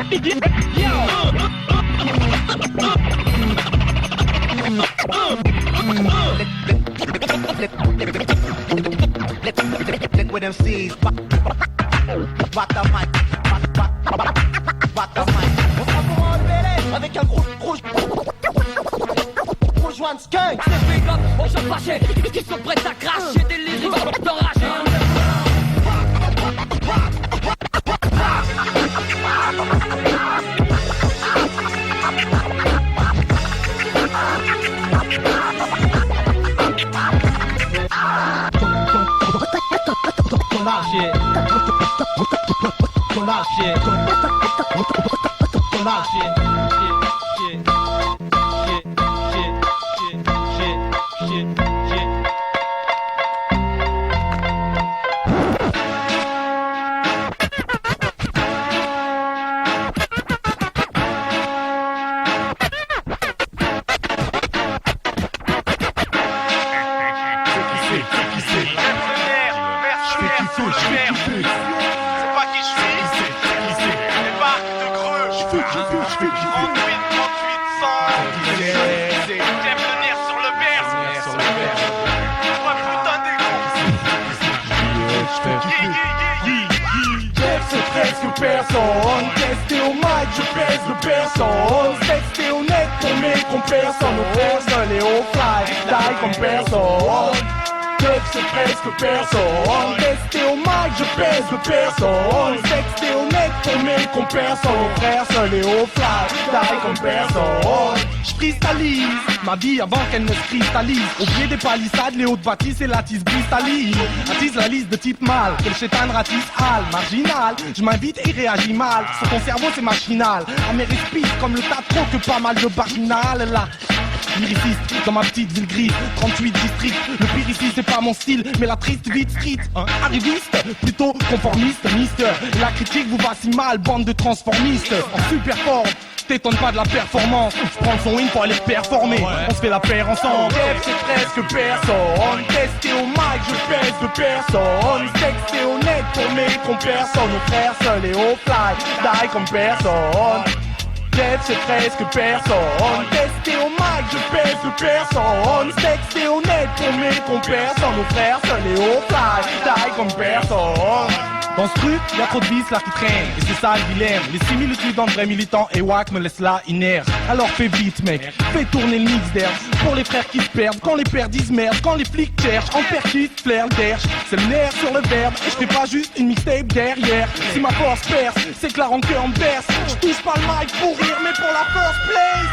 Liquid MCs, rock the mic, rock the mic. On sera pour enlever avec un gros joint skunk. Ces big up, on se fâchait, qui sont prêts à cracher des lyrics d'enragés. Shit. Personne, testé au mic, je pèse de personne. Texté au net pour mes personne. Au frère seul et au fly, die comme personne. Kev c'est presque personne. Testé au mic, je pèse de personne. Texté au net pour mes personne. Au frère seul et au fly, die comme personne. J'cristallise ma vie avant qu'elle ne se cristallise. Au pied des palissades, les hautes bâtisses et la tisse cristalline. Attise la liste de type mal, que le chétan ratisse hal, marginal. Je m'invite et réagis mal, sur ton cerveau c'est machinal. À mes respices comme le tatro que pas mal de marginal là. Lyriciste dans ma petite ville grise, 38 districts. Le pire ici c'est pas mon style, mais la triste vite street. Arriviste, plutôt conformiste, mister. La critique vous va si mal, bande de transformistes. En super forme, t'étonne pas de la performance. Je prends le son in pour aller performer. On se fait la paire ensemble. Kev c'est presque personne. Testé au mic, je pèse de personne. Texté au net pour mes personne. Au frère seul et au fly, die comme personne. Kev c'est presque personne. Testé au mic, je pèse de personne. Texté au net pour mes personne. Au frère seul et au fly, die comme personne. Dans ce truc, y'a trop de vices là qui traînent. Et c'est ça le dilemme. Les similitudes entre vrais militants et wack me laissent là inerte. Alors fais vite mec, fais tourner le mix d'herbe. Pour les frères qui se perdent, quand les pères disent merde, quand les flics cherchent, en percute, flair, derche. C'est le nerf sur le verbe, et je fais pas juste une mixtape derrière. Si ma force perce, c'est que la rancœur me berce. Je touche pas le mic pour rire, mais pour la first place.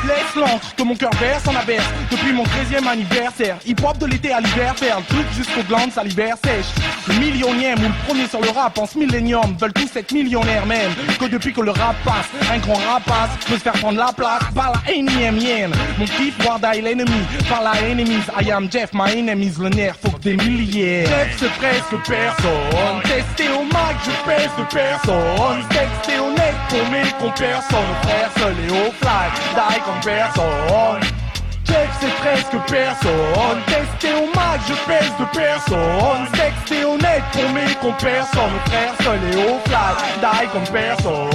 Laisse l'encre que mon cœur verse en averse. Depuis mon 13e anniversaire, hip-hop de l'été à l'hiver, faire le truc jusqu'aux glandes salivaires sèches. Le millionième ou le premier sur le rap en ce millénium veulent tous être millionnaires même. Que depuis que le rap passe, un grand rapace peut se faire prendre la place par la énième hyène. Mon kiff, voir die l'ennemi, par la enemies. I am Jeff, my enemies, le nerf, faut que des milliers. Jeff c'est presque personne. Testé au mic, je pèse de personne. Texté au net pour mes personne. Au frère seul et au fly, die comme personne. Jeff c'est presque personne. Testé au mic, je pèse de personne. Texté au net pour mes personne. Au frère seul et au fly, die comme personne.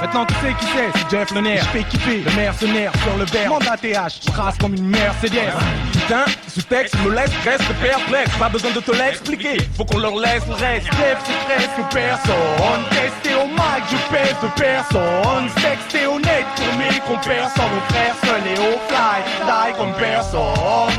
Maintenant tu sais qui c'est Jeff le nerf. Je fais kiffer le mercenaire sur le verre. Mande ATH, je trace comme une Mercedes. Putain, ce texte me laisse reste perplexe. Pas besoin de te l'expliquer, faut qu'on leur laisse le reste. Jeff c'est presque personne. Testé au mic, je pèse de personne. Texté au net pour mes personne. Au frère seul et au fly, die comme personne.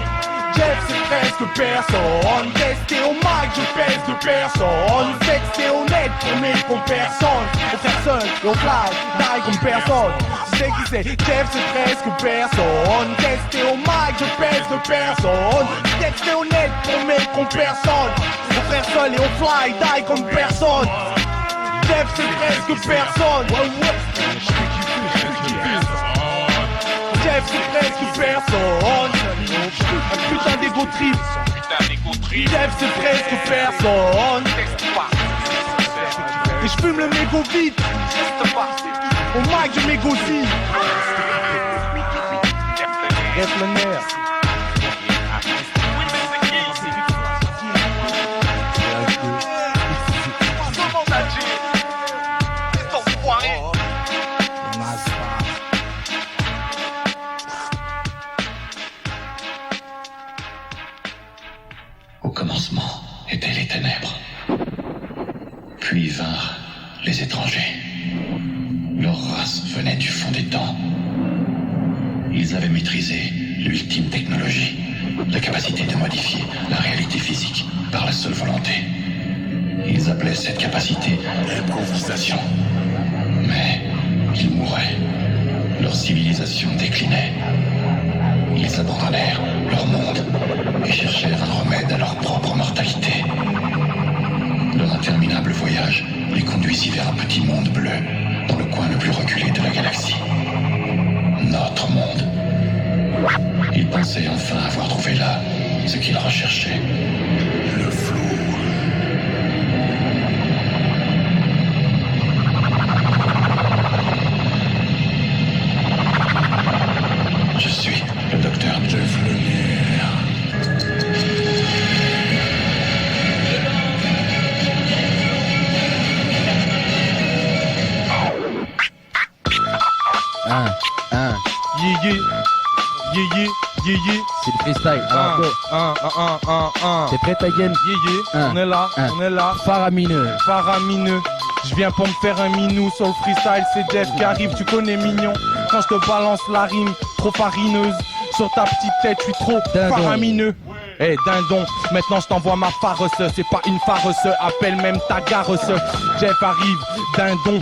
Jeff c'est presque personne. Testé au mic, je pèse de personne. Texté au net pour mes personne. Au frère seul et au fly, die comme personne. Tu sais qui c'est, Jeff c'est presque personne. Testé au mic, je pèse de personne. Texté au net pour mes personne. Au frère seul et au fly, die comme personne. Jeff c'est presque personne. Jeff c'est presque personne. Un putain d'égo trip. Jeff c'est presque personne. Et je fume le mégot vite. Au mic je m'égocie. Jeff le nerf. Comment t'as dit? Cet enfoiré. étaient les ténèbres. Puis vinrent les étrangers. Leur race venait du fond des temps. Ils avaient maîtrisé l'ultime technologie, la capacité de modifier la réalité physique par la seule volonté. Ils appelaient cette capacité l'improvisation. Mais ils mouraient. Leur civilisation déclinait. Ils abandonnèrent leur monde et cherchèrent un remède à leur propre mortalité. Leur interminable voyage les conduisit vers un petit monde bleu dans le coin le plus reculé de la galaxie. Notre monde. Ils pensaient enfin avoir trouvé là ce qu'ils recherchaient. Le flou. Je suis le docteur Jeff Lemire. C'est le freestyle. Alors, go. T'es prêt, ta game? On est là, on est là. Faramineux. Faramineux. Je viens pour me faire un minou sur le freestyle, c'est Jeff qui arrive, tu connais mignon. Quand je te balance la rime, trop farineuse. Sur ta petite tête, je suis trop faramineux. Eh dindon, maintenant je t'envoie ma farce, c'est pas une farce, appelle même ta garce. Jeff arrive, dindon,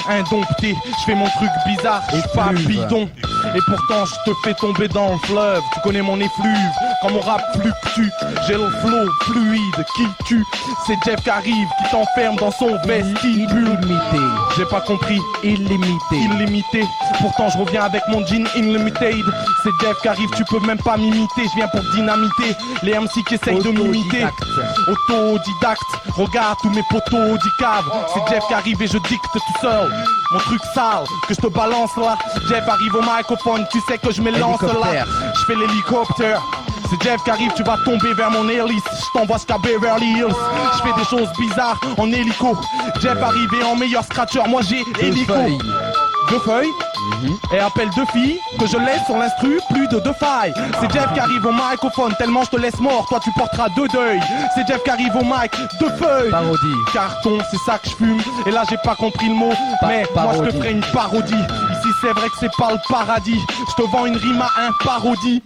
indompté, je fais mon truc bizarre, je suis pas bidon. Et pourtant je te fais tomber dans le fleuve, tu connais mon effluve, quand mon rap fluctue, j'ai le flow fluide qui tue. C'est Jeff qui arrive, qui t'enferme dans son vestibule. Illimité. J'ai pas compris. Illimité. Illimité. Pourtant je reviens avec mon jean unlimited. C'est Jeff qui arrive, tu peux même pas m'imiter. Je viens pour dynamiter les MC qui essayent de m'imiter. Autodidacte. Regarde tous mes potos d'icave. C'est Jeff qui arrive et je dicte tout seul. Mon truc sale que je te balance là. Jeff arrive au microphone, tu sais que je m'élance là. Je fais l'hélicoptère. C'est Jeff qui arrive, tu vas tomber vers mon hélice. Je t'envoie jusqu'à Beverly Hills. Je fais des choses bizarres en hélico. Jeff arrivé en meilleur scratcher, moi j'ai hélico. Deux feuilles et appelle deux filles que je laisse sur l'instru, plus de deux failles. C'est Jeff qui arrive au microphone, tellement je te laisse mort, toi tu porteras deux deuils. C'est Jeff qui arrive au mic, deux feuilles. Parodie. Carton, c'est ça que je fume. Et là j'ai pas compris le mot, mais moi je te ferai une parodie. Ici c'est vrai que c'est pas le paradis. Je te vends une rime à un parodie.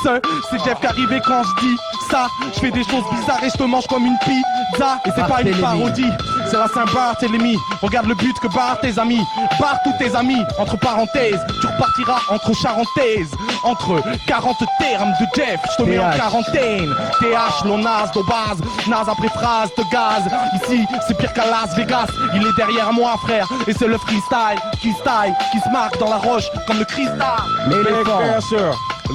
C'est Jeff qui arrive et quand je dis ça, je fais des choses bizarres et je te mange comme une pizza. Et c'est pas une parodie, c'est la Saint-Barthélemy. Regarde le but que barrent tes amis. Barre tous tes amis, entre parenthèses. Tu repartiras entre charentaises. Entre 40 termes de Jeff, je te mets en quarantaine. TH, l'ONAS, d'Obaz, Naz après phrase de gaz. Ici, c'est pire qu'à Las Vegas. Il est derrière moi, frère. Et c'est le freestyle qui se marque dans la roche comme le cristal. L'éléphant.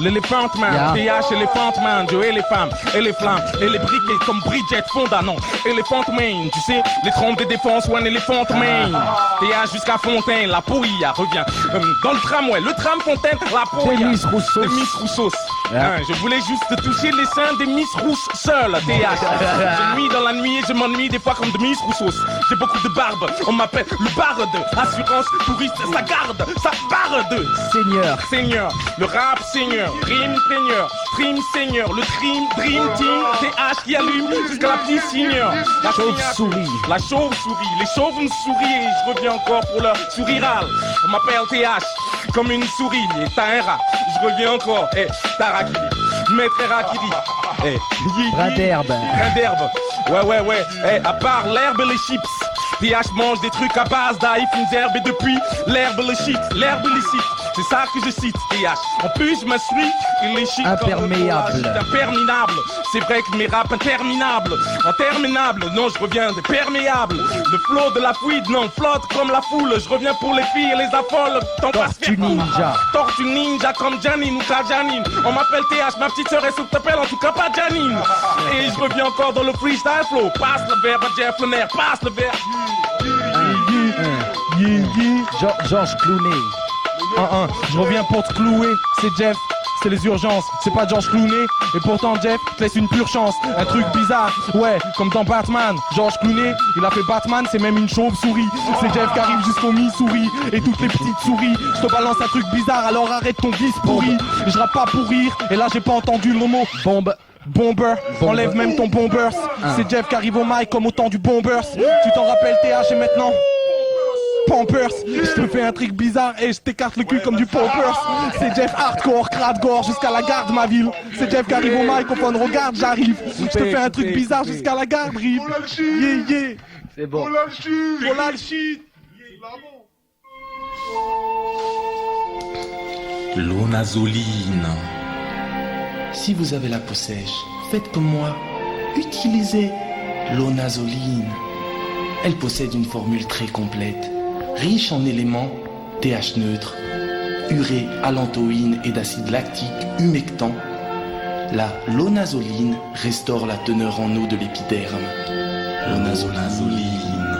L'éléphant man, TH, éléphant man, Joe et les femmes, et les flammes, et les briquets comme Bridget Fonda, non, éléphant man, tu sais, les trompes de défense ou un éléphant man, TH jusqu'à Fontaine, la Pouilla revient, dans le tramway, le tram Fontaine, la Pouilla, des Miss Rousseau. Des Miss Rousseau. Je voulais juste toucher les seins des Miss Rousse seul, TH, je nuis dans la nuit et je m'ennuie des fois comme de Miss Rousseau, j'ai beaucoup de barbe, on m'appelle le barde, assurance, touriste, ça garde, ça barde, Seigneur, le rap Seigneur, rime Seigneur, stream Seigneur, le dream team, TH qui allume jusqu'à la petite Seigneur. La chauve-souris, les chauves me sourient et je reviens encore pour leur souriral. On m'appelle TH comme une souris et t'as un rat, je reviens encore, Tarakiri, Maître Rakiri, Brin d'herbe, ouais, à part l'herbe et les chips. TH mange des trucs à base d'iPhones herbes et depuis l'herbe le shit, l'herbe illicite. C'est ça que je cite, TH. En plus, je me suis illicite. Imperméable. Imperminable. C'est vrai que mes raps interminables. Interminable. Non, je reviens des perméables. Le flot de la fouide, non, flotte comme la foule. Je reviens pour les filles et les affoles. Tortue ninja. Tortue ninja comme Janine ou ta Janine. On m'appelle TH, ma petite sœur, elle se t'appelle en tout cas pas Janine. Et je reviens encore dans le freestyle flow. Passe le verbe à Jeff Lemire, passe le verbe. Georges Clooney. Je reviens pour te clouer, c'est Jeff, c'est les urgences, c'est pas Georges Clooney. Et pourtant Jeff te laisse une pure chance, un truc bizarre, ouais, comme dans Batman. Georges Clooney, il a fait Batman, c'est même une chauve-souris. C'est Jeff qui arrive jusqu'au mi-souris et toutes les petites souris. Je te balance un truc bizarre, alors arrête ton vice pourri. Je rappe pas pour rire, et là j'ai pas entendu le mot bombe. Bomber, enlève même ton bombers. C'est Jeff qui arrive au mic comme au temps du bombers. Tu t'en rappelles TH et maintenant Pampers, je te fais un truc bizarre et je t'écarte le cul comme du Pampers. C'est Jeff hardcore, crade-gore jusqu'à la garde ma ville. C'est Jeff qui arrive au mic, au fond regarde, j'arrive. Je te fais un truc bizarre jusqu'à la garde, rip. Yeah, yeah. C'est bon. Voilà le shit. L'onazoline. Si vous avez la peau sèche, faites comme moi. Utilisez l'onazoline. Elle possède une formule très complète, riche en éléments TH neutre, urée, allantoïne et d'acide lactique humectant. La lonazoline restaure la teneur en eau de l'épiderme. L'onazoline.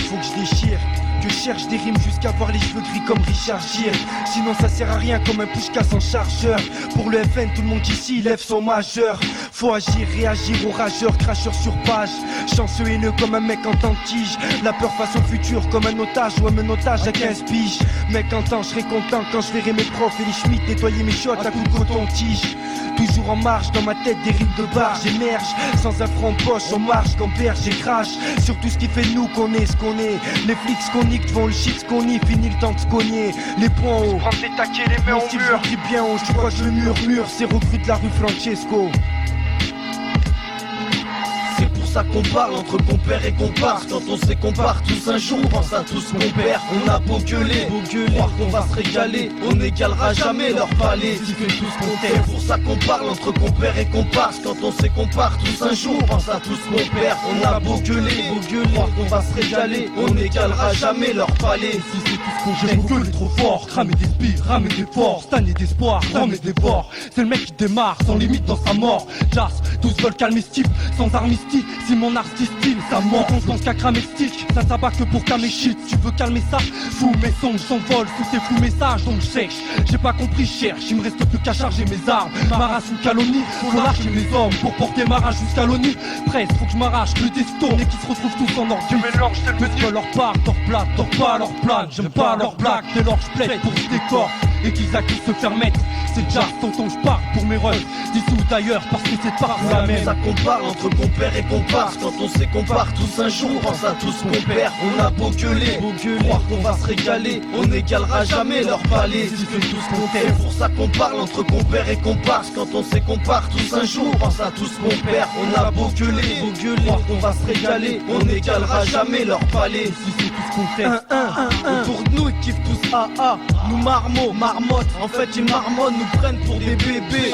Faut que je déchire, que je cherche des rimes jusqu'à voir les cheveux gris comme Richard Gere. Sinon ça sert à rien comme un pushka sans chargeur. Pour le FN tout le monde ici lève son majeur. Faut agir, réagir aux rageurs, cracheurs sur page. Chanceux haineux comme un mec en temps-tige. La peur face au futur comme un otage ou un menotage à 15 piges. Mec en temps, je serai content quand je verrai mes profs et les schmitts nettoyer mes shots à coups de coton-tige. Toujours en marche, dans ma tête des rimes de bar, j'émerge. Sans un franc de poche, on marche comme père, j'écrache. Sur tout ce qui fait de nous qu'on est ce qu'on est. Les flics qu'on nique devant le shit qu'on y. Fini le temps de se cogner. Les poings hauts, prendre des taquets, les mains au mur. Je bien haut, tu crois que je le murmure. C'est recrue de la rue Francesco. C'est pour ça qu'on parle entre compère et comparse. Quand on sait qu'on part tous un jour, on pense à tous compère. On a beau gueuler, croire qu'on va se régaler. On n'égalera jamais leur palais, si que tous compter. C'est pour ça qu'on parle entre compère et comparse. Quand on sait qu'on part tous un jour, on pense à tous compère. On a beau gueuler, croire qu'on va se régaler. On n'égalera jamais leur palais, si c'est tout ce qu'on J'ai mon gueule trop fort, cramer des spires, ramer des forces, stagner d'espoir, ramer des bords. C'est le mec qui démarre, sans limite dans sa mort. Jazz, tous veulent calmer ce type, sans armistice. Si mon artiste style, ça ment. On pense qu'à cramer le stick, ça s'abat que pour calmer shit. Tu veux calmer ça? Fou, mes songes s'envolent sous tes fous messages, donc sèche. J'ai pas compris, cherche, il me reste plus qu'à charger mes armes. Ma race ou calomnie, faut lâcher mes hommes pour porter ma rage jusqu'à l'ONU. Presque, faut que je m'arrache, que le déstourne et qu'ils se retrouvent tous en ordre. Tu mélanges, c'est le menu. Leur part, leur plate, leur pas leur plate. J'aime pas leur blague, dès lors je plaide pour ce décor. Et qu'ils accusent se faire mettre. C'est déjà tonton, je pars pour mes refs. D'ici ou d'ailleurs, parce que c'est pas la même. C'est ça qu'on parle entre compère et comparse. Quand on sait qu'on part tous un jour, on pense à tous compère. On a beau gueuler, croire qu'on va se régaler. On n'égalera jamais leur palais, si que tous compter. C'est pour ça qu'on parle entre compère et comparse. Quand on sait qu'on part tous un jour, on pense à tous compère. On a beau gueuler, croire qu'on va se régaler. On n'égalera jamais leur palais, si c'est tout ce qu'on fait. Autour de nous, ils kiffent tous AA. Nous marmotte, en fait ils marmonnent, nous prennent pour des bébés.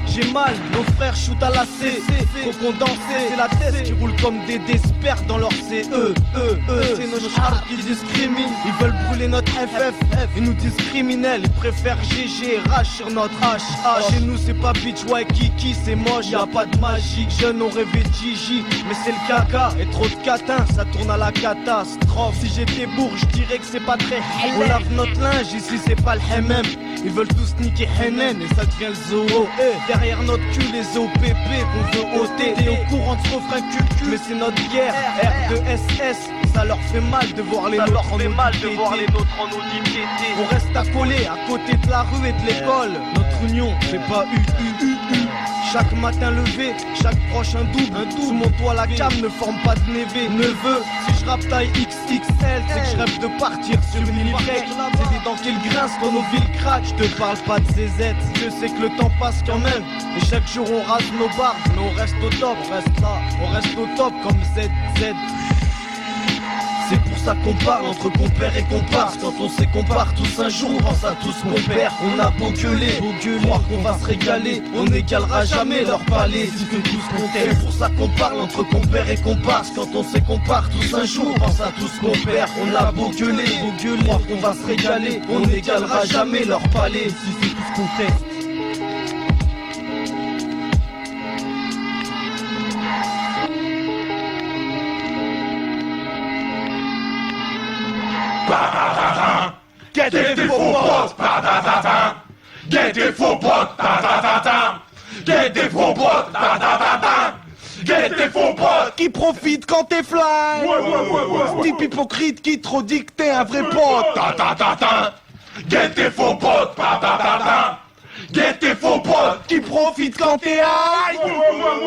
J'ai mal, nos frères shootent à la C. Faut qu'on danse, c'est la tête qui roule comme des despertes dans leur CE. C'est nos chars qui discriminent. Ils veulent brûler notre FF, ils nous disent criminels. Ils préfèrent GG, rage sur notre H. Chez nous c'est pas bitch, ouais kiki, c'est moche. Y'a pas de magie, jeunes ont rêvé de Gigi. Mais c'est le caca, et trop de catins, ça tourne à la catastrophe. Si j'étais bourre, je dirais que c'est pas très. On lave notre linge, ici c'est pas le HMM. Ils veulent tous niquer Hennen et ça devient le zoo. Derrière notre cul les OPP qu'on veut ôter. T'es au courant de ce refrain cul, mais c'est notre guerre. R2SS, ça leur fait mal de voir les nôtres en ODTT. On reste accolés à côté de la rue et de l'école. Notre union, c'est pas UUUU. Chaque matin levé, chaque proche un double. Sous mon toit la cam ne forme pas de neveu. Si je rappe taille XXL, c'est que je rêve de partir sur une île grecque. C'est des dents qui grincent quand nos villes craquent. Je te parle pas de ZZ, je sais que le temps passe quand même. Et chaque jour on rase nos barbes, mais on reste au top. On reste là, on reste au top comme ZZ. C'est pour ça qu'on parle entre compère et comparse. Quand on sait qu'on part tous un jour, on pense à tous compère. On a beau gueuler, croire qu'on va se régaler. On n'égalera jamais leur palais, si que tous compter. C'est pour ça qu'on parle entre compère et comparse. Quand on sait qu'on part tous un jour, on pense à tous compère. On a beau gueuler, croire qu'on va se régaler. On n'égalera jamais leur palais, si c'est tout ce qu'on fait. Get des faux potes, get des faux potes, get des faux potes, Get tes faux potes qui profitent quand t'es fly. Type hypocrite qui trop dit que t'es un vrai pote. Get tes faux potes. Get tes faux potes qui profitent quand t'es high.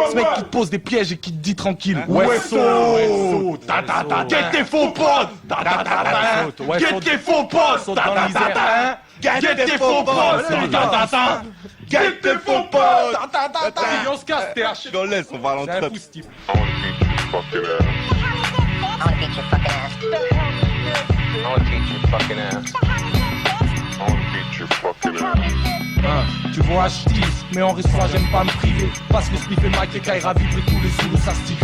Ce mec qui te pose des pièges et qui te dit tranquille. Wesso. Get tes faux potes. Get tes faux potes. Get tes faux potes. Get tes faux potes. On se casse, TH. On laisse, on va l'entrer. Steve. I wanna beat your fucking ass. I wanna beat your fucking ass. I wanna beat your fucking ass. Tu vois H10, mais en reçoit j'aime pas me priver. Parce que Spliff et Mike et Kaira vivent tous les Zoulous ça se tire.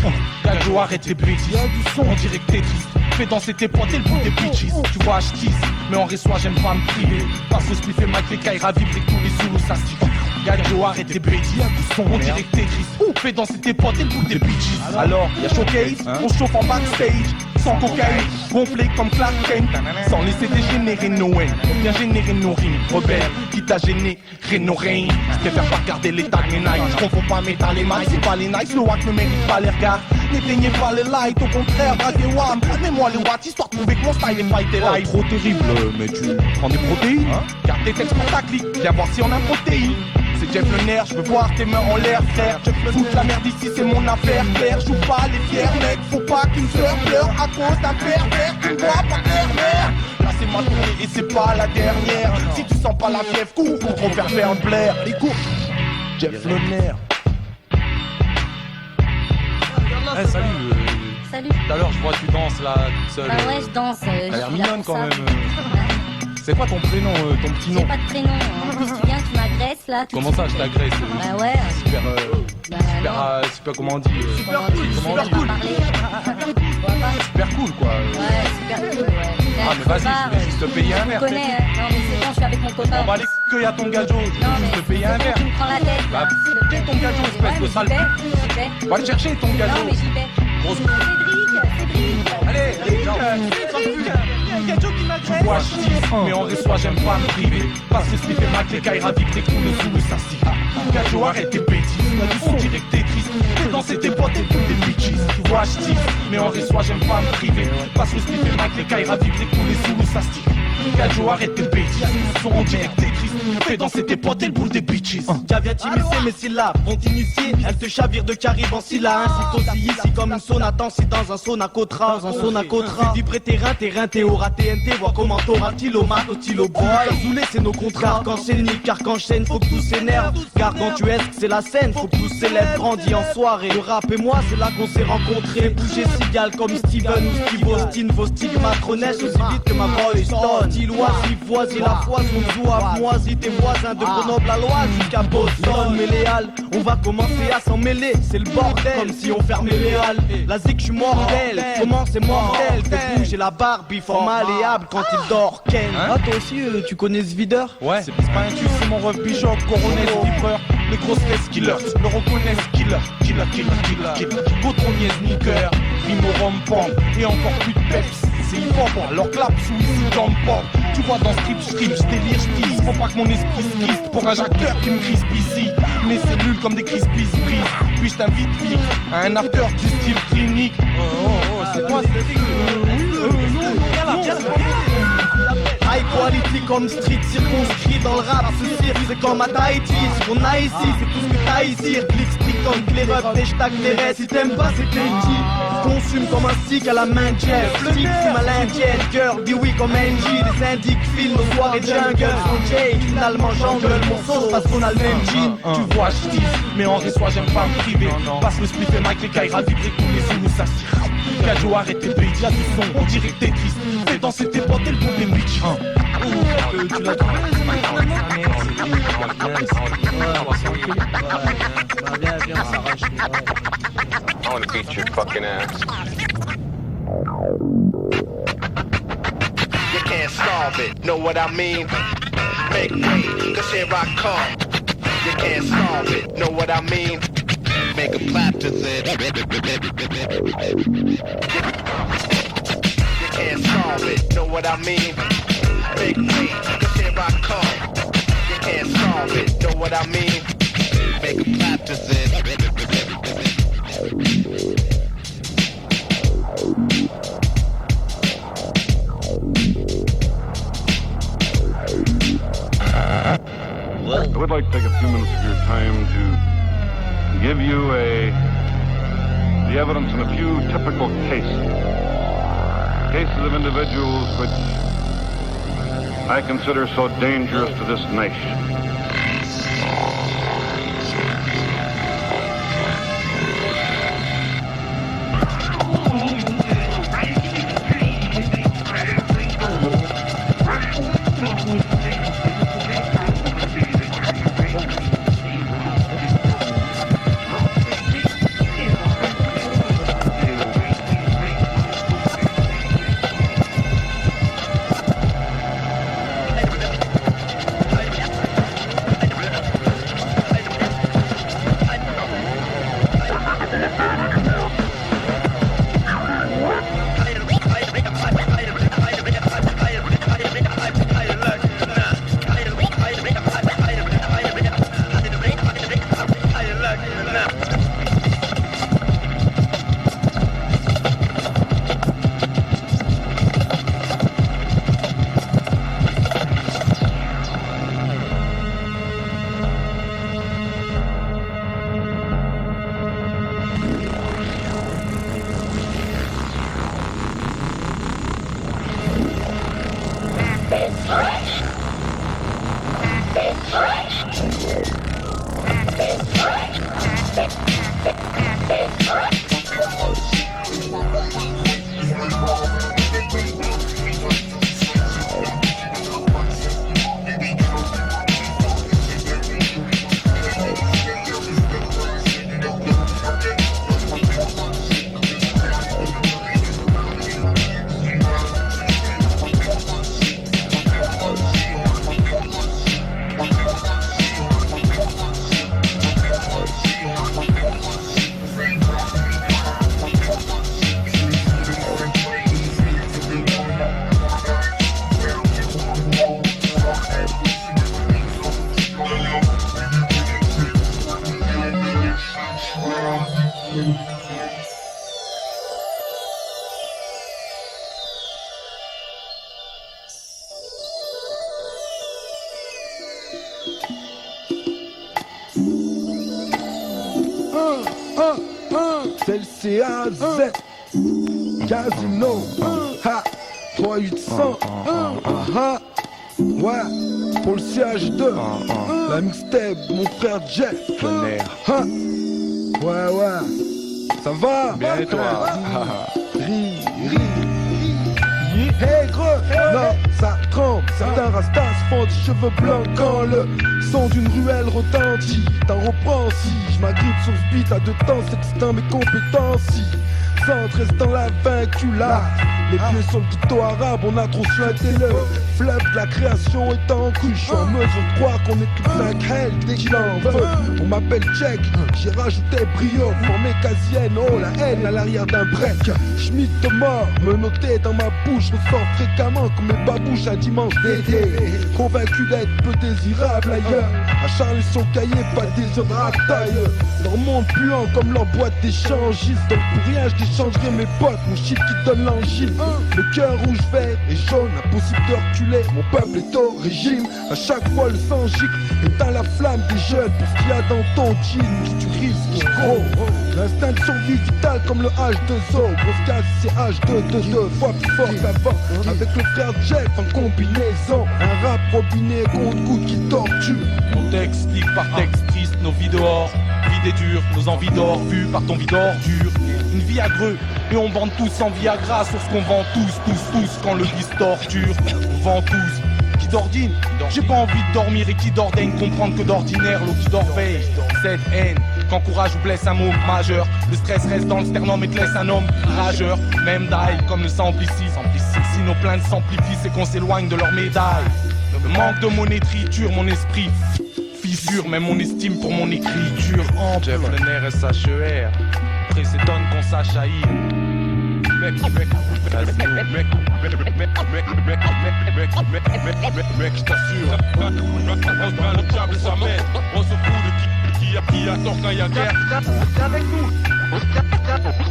Gajo arrête tes bêtises, y'a du son, on dirait que t'es triste. Fais danser tes potes et le bout des bitches. Tu vois H10, mais en reçoit j'aime pas me priver. Parce que Spliff et Mike et Kaira vivent tous les Zoulous ça se tire. Gajo arrête tes bêtises, y'a du son, on dirait que t'es triste. Fais danser tes potes et le bout des bitches. Alors, y'a showcase, on chauffe en backstage. Sans cocaïne, gonflé comme Clark Kent. Sans laisser dégénérer nos haines. Bien générer nos rimes. Rebelle, qui t'a généré nos reins. Je préfère pas regarder l'état de mes nights. Je confonds pas métal et mailles, c'est pas les nice. Le wack ne mérite pas les regards. N'éteignez pas les lights, au contraire, braquez wam. Mets-moi les watts, histoire de prouver que mon style est fight et light. Trop terrible, mais tu prends des protéines. Garde tes textes pour ta clique, viens voir si on a protéines. C'est Jeff le nerf, je veux voir tes mains en l'air, frère. Foutre la merde ici, c'est mon affaire, claire. Joue pas les fiers, mec, faut pas qu'une sœur pleure à cause d'un pervers. Tu vois pas clair, là c'est ma tournée et c'est pas la dernière. Si tu sens pas la fièvre, cours pour trop faire Blair. Les cours, Jeff le nerf. Eh, salut. Salut. Tout à l'heure, je vois tu danses là, toute seule. Bah ouais, je danse. T'as l'air mignonne quand même. C'est quoi ton prénom, ton petit nom? J'ai pas de prénom. En plus, tu viens, tu m'agresses là. Comment ça, je t'agresse? Bah ouais. Super, Bah, super, comment on dit? Super cool, super cool. Super cool quoi. Ouais, super cool, ouais. Ah mais vas-y, je vais juste te payer un verre. Tu connais, hein. Non mais c'est bon, je suis avec mon copain. On va aller que y'a ton gajo, je vais juste te payer un verre. Tu me prends la tête. Bah, t'es ton gajo, espèce de sale. J'y vais. Va le chercher ton gajo. Non mais j'y vais. Grosse. Cédric. Allez, Tu vois H10, mais en reçoit j'aime pas me priver. Parce que Spliff et Mac, les Kaira vivent des coups de Zoulous ça se tire. Gajo arrête tes bêtises, on dirait que t'es triste. Fais danser tes potes et toutes des bitches. Tu vois H10, mais en reçoit j'aime pas me priver. Parce que Spliff et Mac, les Kaira vivent des coups de Zoulous ça se tire. Gajo arrête tes bêtises, on dirait que t'es triste. Fais danser tes potes et le boule des bitches. Tiens, viens t'immiscer, mes syllabes vont t'initier. Elle te chavire de Caribe en sylla. Ainsi t'oscilles ici comme une sonate. Si dans un sauna côtera, dans un sauna côtera. Fais vibrer tes reins, Théora, TNT. Vois comment t'auras Tiloma, au Tilo Boy. Zoulé, c'est nos contrats. Qu'enchaîne, faut que tout s'énerve. Gargantuesque, c'est la scène, faut que tout s'élève. Grandit en soirée. Le rap et moi, c'est là qu'on s'est rencontrés. Bouger cigale comme Steven ou Steve Austin. Vos stigmates renaissent aussi vite que ma voix stone. L'oisie, voisie, la foise, on joue à moisi. Tes voisins de Grenoble à l'Oise jusqu'à Boston. Méléal, on va commencer à s'en mêler. C'est le bordel, comme si on fermait les halles. La zik, je suis mortel, comment c'est mortel. Fais bouger la Barbie, fort malléable quand il dort. Ken, ah toi aussi, tu connais ce videur? Ouais. C'est pas un tue, c'est mon ref Bishop, Coronel, Vibreur. Les grosses fesses killers, le reconnaissent killer. Gautronnier, sneaker, rime au rhum-pam. Et encore plus de peps, c'est hip-hop. Alors clap sous ici, jump pop. Tu vois dans strip, j'délire, j'tease. Faut pas que mon esprit se glisse pour un jacteur qui me crispe ici. Mes cellules comme des crispies brisent. Puis j't'invite vite à un after du style clinique. C'est quoi ce truc? High quality comme street, circonscrit dans le rap. Ce cirque c'est comme à Tahiti. Ce qu'on a ici, c'est tout ce que t'as ici. Click strict comme clear up, hashtag les restes. Si t'aimes pas, c'est Kenji. Consume comme un stick à la main de Jeff. Stick fume à l'indienne, girl, dis oui comme Angie. Des syndics filment nos soirées jungle. Son Jake, finalement j'engueule mon sauce parce qu'on a le même jean. Tu vois H10, mais en reçoit j'aime pas me priver. Parce que Spliff et Mike, les Kaira vivent tous les Zoulous ça se tire. Gajo arrête tes bêtises, y'a du son, on dirait que t'es triste. Fais danser tes potes et le bout des bitches. Tu l'as trouvé? Viens, on s'arrache. I wanna beat your fucking ass. You can't solve it, know what I mean? Make way, cause here I come. You can't solve it, know what I mean? Make a clap to this. You can't solve it, know what I mean? Make way, cause here I come. You can't solve it, know what I mean? Make a clap to this. I would like to take a few minutes of your time to give you the evidence in a few typical cases. Cases of individuals which I consider so dangerous to this nation. C'est le CAZ Casino ha 3800 ouais pour le CH2 la mixtape mon frère Jeff ha. Ouais ça va Bien et toi Ri Hey gros non ça tremble certains rastas se font des cheveux blancs quand le son d'une ruelle retentit. T'en reprends si je m'agrippe sur ce beat à deux temps, c'est extinct mes compétences. Si centre reste dans la vaincue là. Les pieds sur le tuto arabe, on a trop souhaité le fleuve de la création est en couche. Je suis en mesure de croire qu'on est tout 5 hell dès qu'il en veut. On m'appelle Check, j'ai rajouté brio, formé quasienne, oh la haine à l'arrière d'un break. Schmitt de mort, me noter dans ma bouche, ressort fréquemment comme mes babouches à dimanche d'été. Convaincu d'être peu désirable ailleurs, à Charles son cahier, pas de désir de rataille. Leur monde puant comme leur boîte d'échangistes, donc pour rien je déchangerai mes potes, mon shit qui donne l'angine. Le cœur rouge, vert et jaune, impossible de reculer. Mon peuple est au régime, à chaque fois le sang gicle. Éteins la flamme des jeunes pour ce qu'il y a dans ton jean. Qui tu risques, gros. L'instinct de survie vital comme le H2O. Grosse case, c'est H2, deux fois plus fort qu'avant. Avec le frère Jeff en combinaison. Un rap robinet contre coup qui torture. Mon texte, livre par texte, triste, nos vies dehors. Vie des durs, nos envies d'or, vues par ton vide d'ordure. Une vie à greux, et on vend tous en Viagra sur ce qu'on vend tous, quand le vice torture. On vend tous, qui d'ordine, j'ai pas envie de dormir et qui d'ordaigne comprendre que d'ordinaire, l'eau qui dort veille. Cette haine, qu'encourage ou blesse un mot majeur. Le stress reste dans le sternum et te laisse un homme rageur. Même die, comme le s'amplifie. Si nos plaintes s'amplifient, c'est qu'on s'éloigne de leur médaille. Le manque de mon écriture, mon esprit fissure, même mon estime pour mon écriture. Jeff le nerf SHER, Après s'étonne qu'on sache haïr. mec, je t'assure. On se bat le diable et sa mère. On se fout de qui a tort quand il y a guerre. T'es avec nous.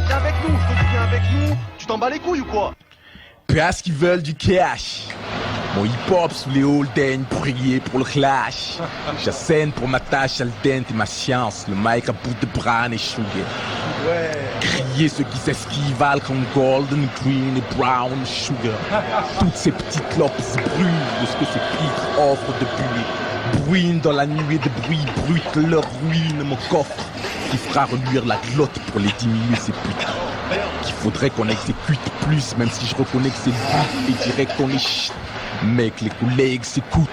T'es avec nous. Je te dis viens avec nous. Tu t'en bats les couilles ou quoi? Parce qu'ils veulent du cash. Mon hip-hop sous les Holden, prier pour le clash. J'assène pour ma tâche al dente et ma science. Le mic à bout de bran et sugar. Crier ceux qui s'esquivent comme golden, green et brown sugar. Toutes ces petites clopes brûlent de ce que ces filtres offrent de buée. Bruine dans la nuée de bruit brut, leur ruine mon coffre. Qui fera reluire la glotte pour les diminuer ces putes. Qu'il faudrait qu'on exécute plus, même si je reconnais que c'est le but. Et dirais qu'on est chut. Mec, les collègues s'écoutent.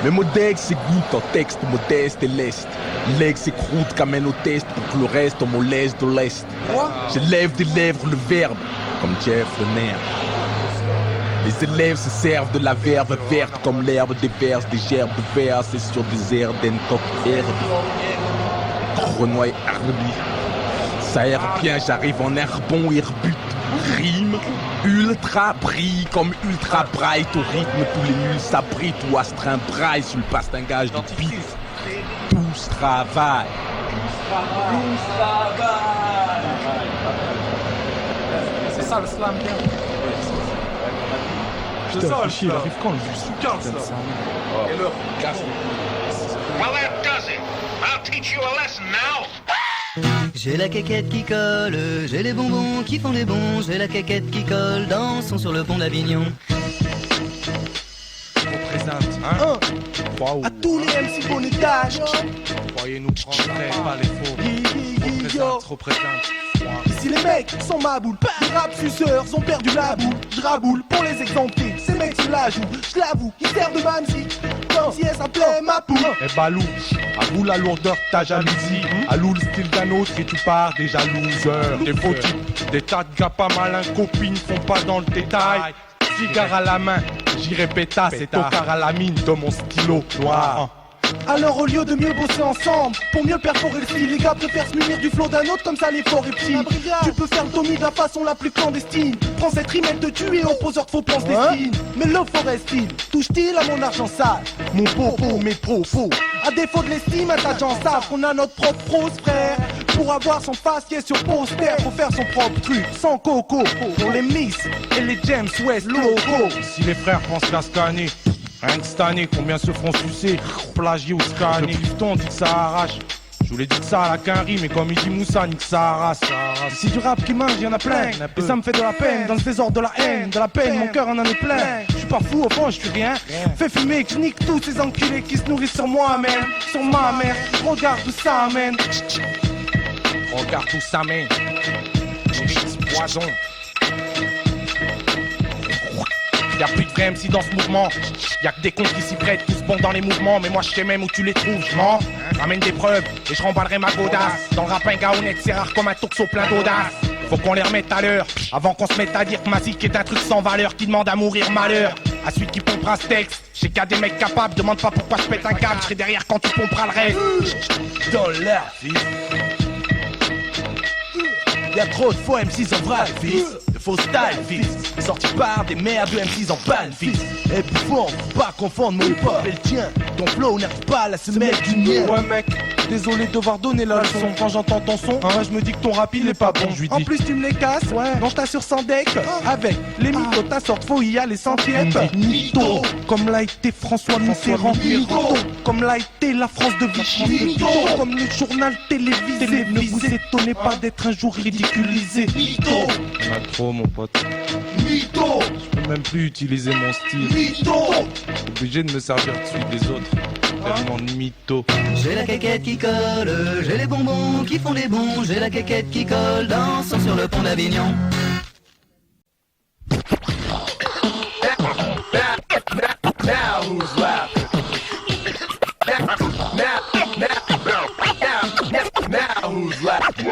Mais modèle s'égoutte en texte modeste et leste. L'aigle s'écroute qu'amène au test pour que le reste on moleste de l'est. Je lève des lèvres le verbe, comme Jeff le nerf. Les élèves se servent de la verve verte comme l'herbe des verses, des gerbes de verre, c'est sur des airs d'encoque herbe. Renoir et Harley. Ça erre bien, j'arrive en herbon et rebute. Rime, ultra brille comme ultra bright au rythme, tous les nuls s'abritent ou astreint braille sur le bastingage de beat. Tous travaillent. C'est ça le slam bien. Putain, réfléchis, il arrive quand le bus? Well, that does it. I'll teach you a lesson now. J'ai la quéquette qui colle, j'ai les bonbons qui font des bons, j'ai la quéquette qui colle, dansons sur le pont d'Avignon. Représente, hein? À tous les MC bon étage. Croyez-nous prendre pas les faux. Représente. Ici les mecs sont ma boule. Les rap suceurs ont perdu la boule. Je raboule pour les exempter. Ces mecs se la jouent, je l'avoue, ils servent de mamsie. Comme si elle s'appelait ma poule. Eh Balou, avoue la lourdeur de ta jalousie. Alloue le style d'un autre et tu pars déjà loser. Des faux types, des tas de gars pas malins, copines font pas dans le détail. Cigare à la main, j'irai pétasse et tocard à la mine de mon stylo noir. Alors au lieu de mieux bosser ensemble, pour mieux perforer le style, les gars préfèrent se munir du flow d'un autre comme ça l'effort est petit. Tu peux faire le Tommy de la façon la plus clandestine. Prends cette rime, elle te tue et opposeur de faux pense destine. Mais le forest-il, touche-t-il à mon argent sale? Mon popo, mes propos. À défaut de l'estime, ta gens savent qu'on a notre propre prose frère. Pour avoir son face qui est sur poster, faut faire son propre truc, sans coco. Pour les Miss et les James West logo. Si les frères pensent qu'à scanner, rien que cette année, combien se feront sucer, plagier ou scanner. Le piston dit que ça arrache. Je vous l'ai dit que ça à la quinri, mais comme il dit Moussa, nique ça arrache. Si du rap qui mange, y'en a plein. Et ça me fait de la peine, dans le désordre de la haine, de la peine, mon cœur en est plein. Je suis pas fou, au fond, je suis rien. Fais fumer que je nique tous ces enculés qui se nourrissent sur moi-même, sur ma mère. Regarde où ça amène. Regarde où ça mène. Poison. Y'a plus de vrais MC dans ce mouvement. Y'a que des cons qui s'y prêtent, tous bons dans les mouvements. Mais moi je sais même où tu les trouves, je mens. Ramène des preuves et je remballerai ma godasse. Dans le rap un gars honnête c'est rare comme un toxo plein d'audace. Faut qu'on les remette à l'heure, avant qu'on se mette à dire que ma zik est un truc sans valeur qui demande à mourir malheur. À celui qui pompera ce texte, j'ai qu'à des mecs capables, demande pas pourquoi je pète un câble, je serai derrière quand tu pomperas le reste. Dans l'air, fils. Y'a trop de faux MCs en vrai, fils. De faux style, fils. Sorti par des merdes de MCs en panne, fils. Et puis faut pas confondre mon hip-hop et le tien. Ton flow n'arrive pas à se mettre du mien. Ouais mec, désolé de devoir donner la leçon. Quand j'entends ton son, je me dis que ton rap il est pas bon. Je lui dis. En plus tu me les casses, non je t'assure sans deck. Avec les mythos, ta sorte faut y aller sans pièce. Mytho, comme l'a été François Mitterrand. Mytho, comme l'a été la France de Vichy. Mytho, comme le journal télévisé. Ne vous étonnez pas d'être un jour ridiculisé. Mytho, On a trop mon pote. mytho, Je peux même plus utiliser mon style. mytho. Obligé de me servir de celui des autres. Tellement de mytho. J'ai la quéquette qui colle, j'ai les bonbons qui font des bons, j'ai la quéquette qui colle, dansons sur le pont d'Avignon. Now who's laughing? Now who's laughing?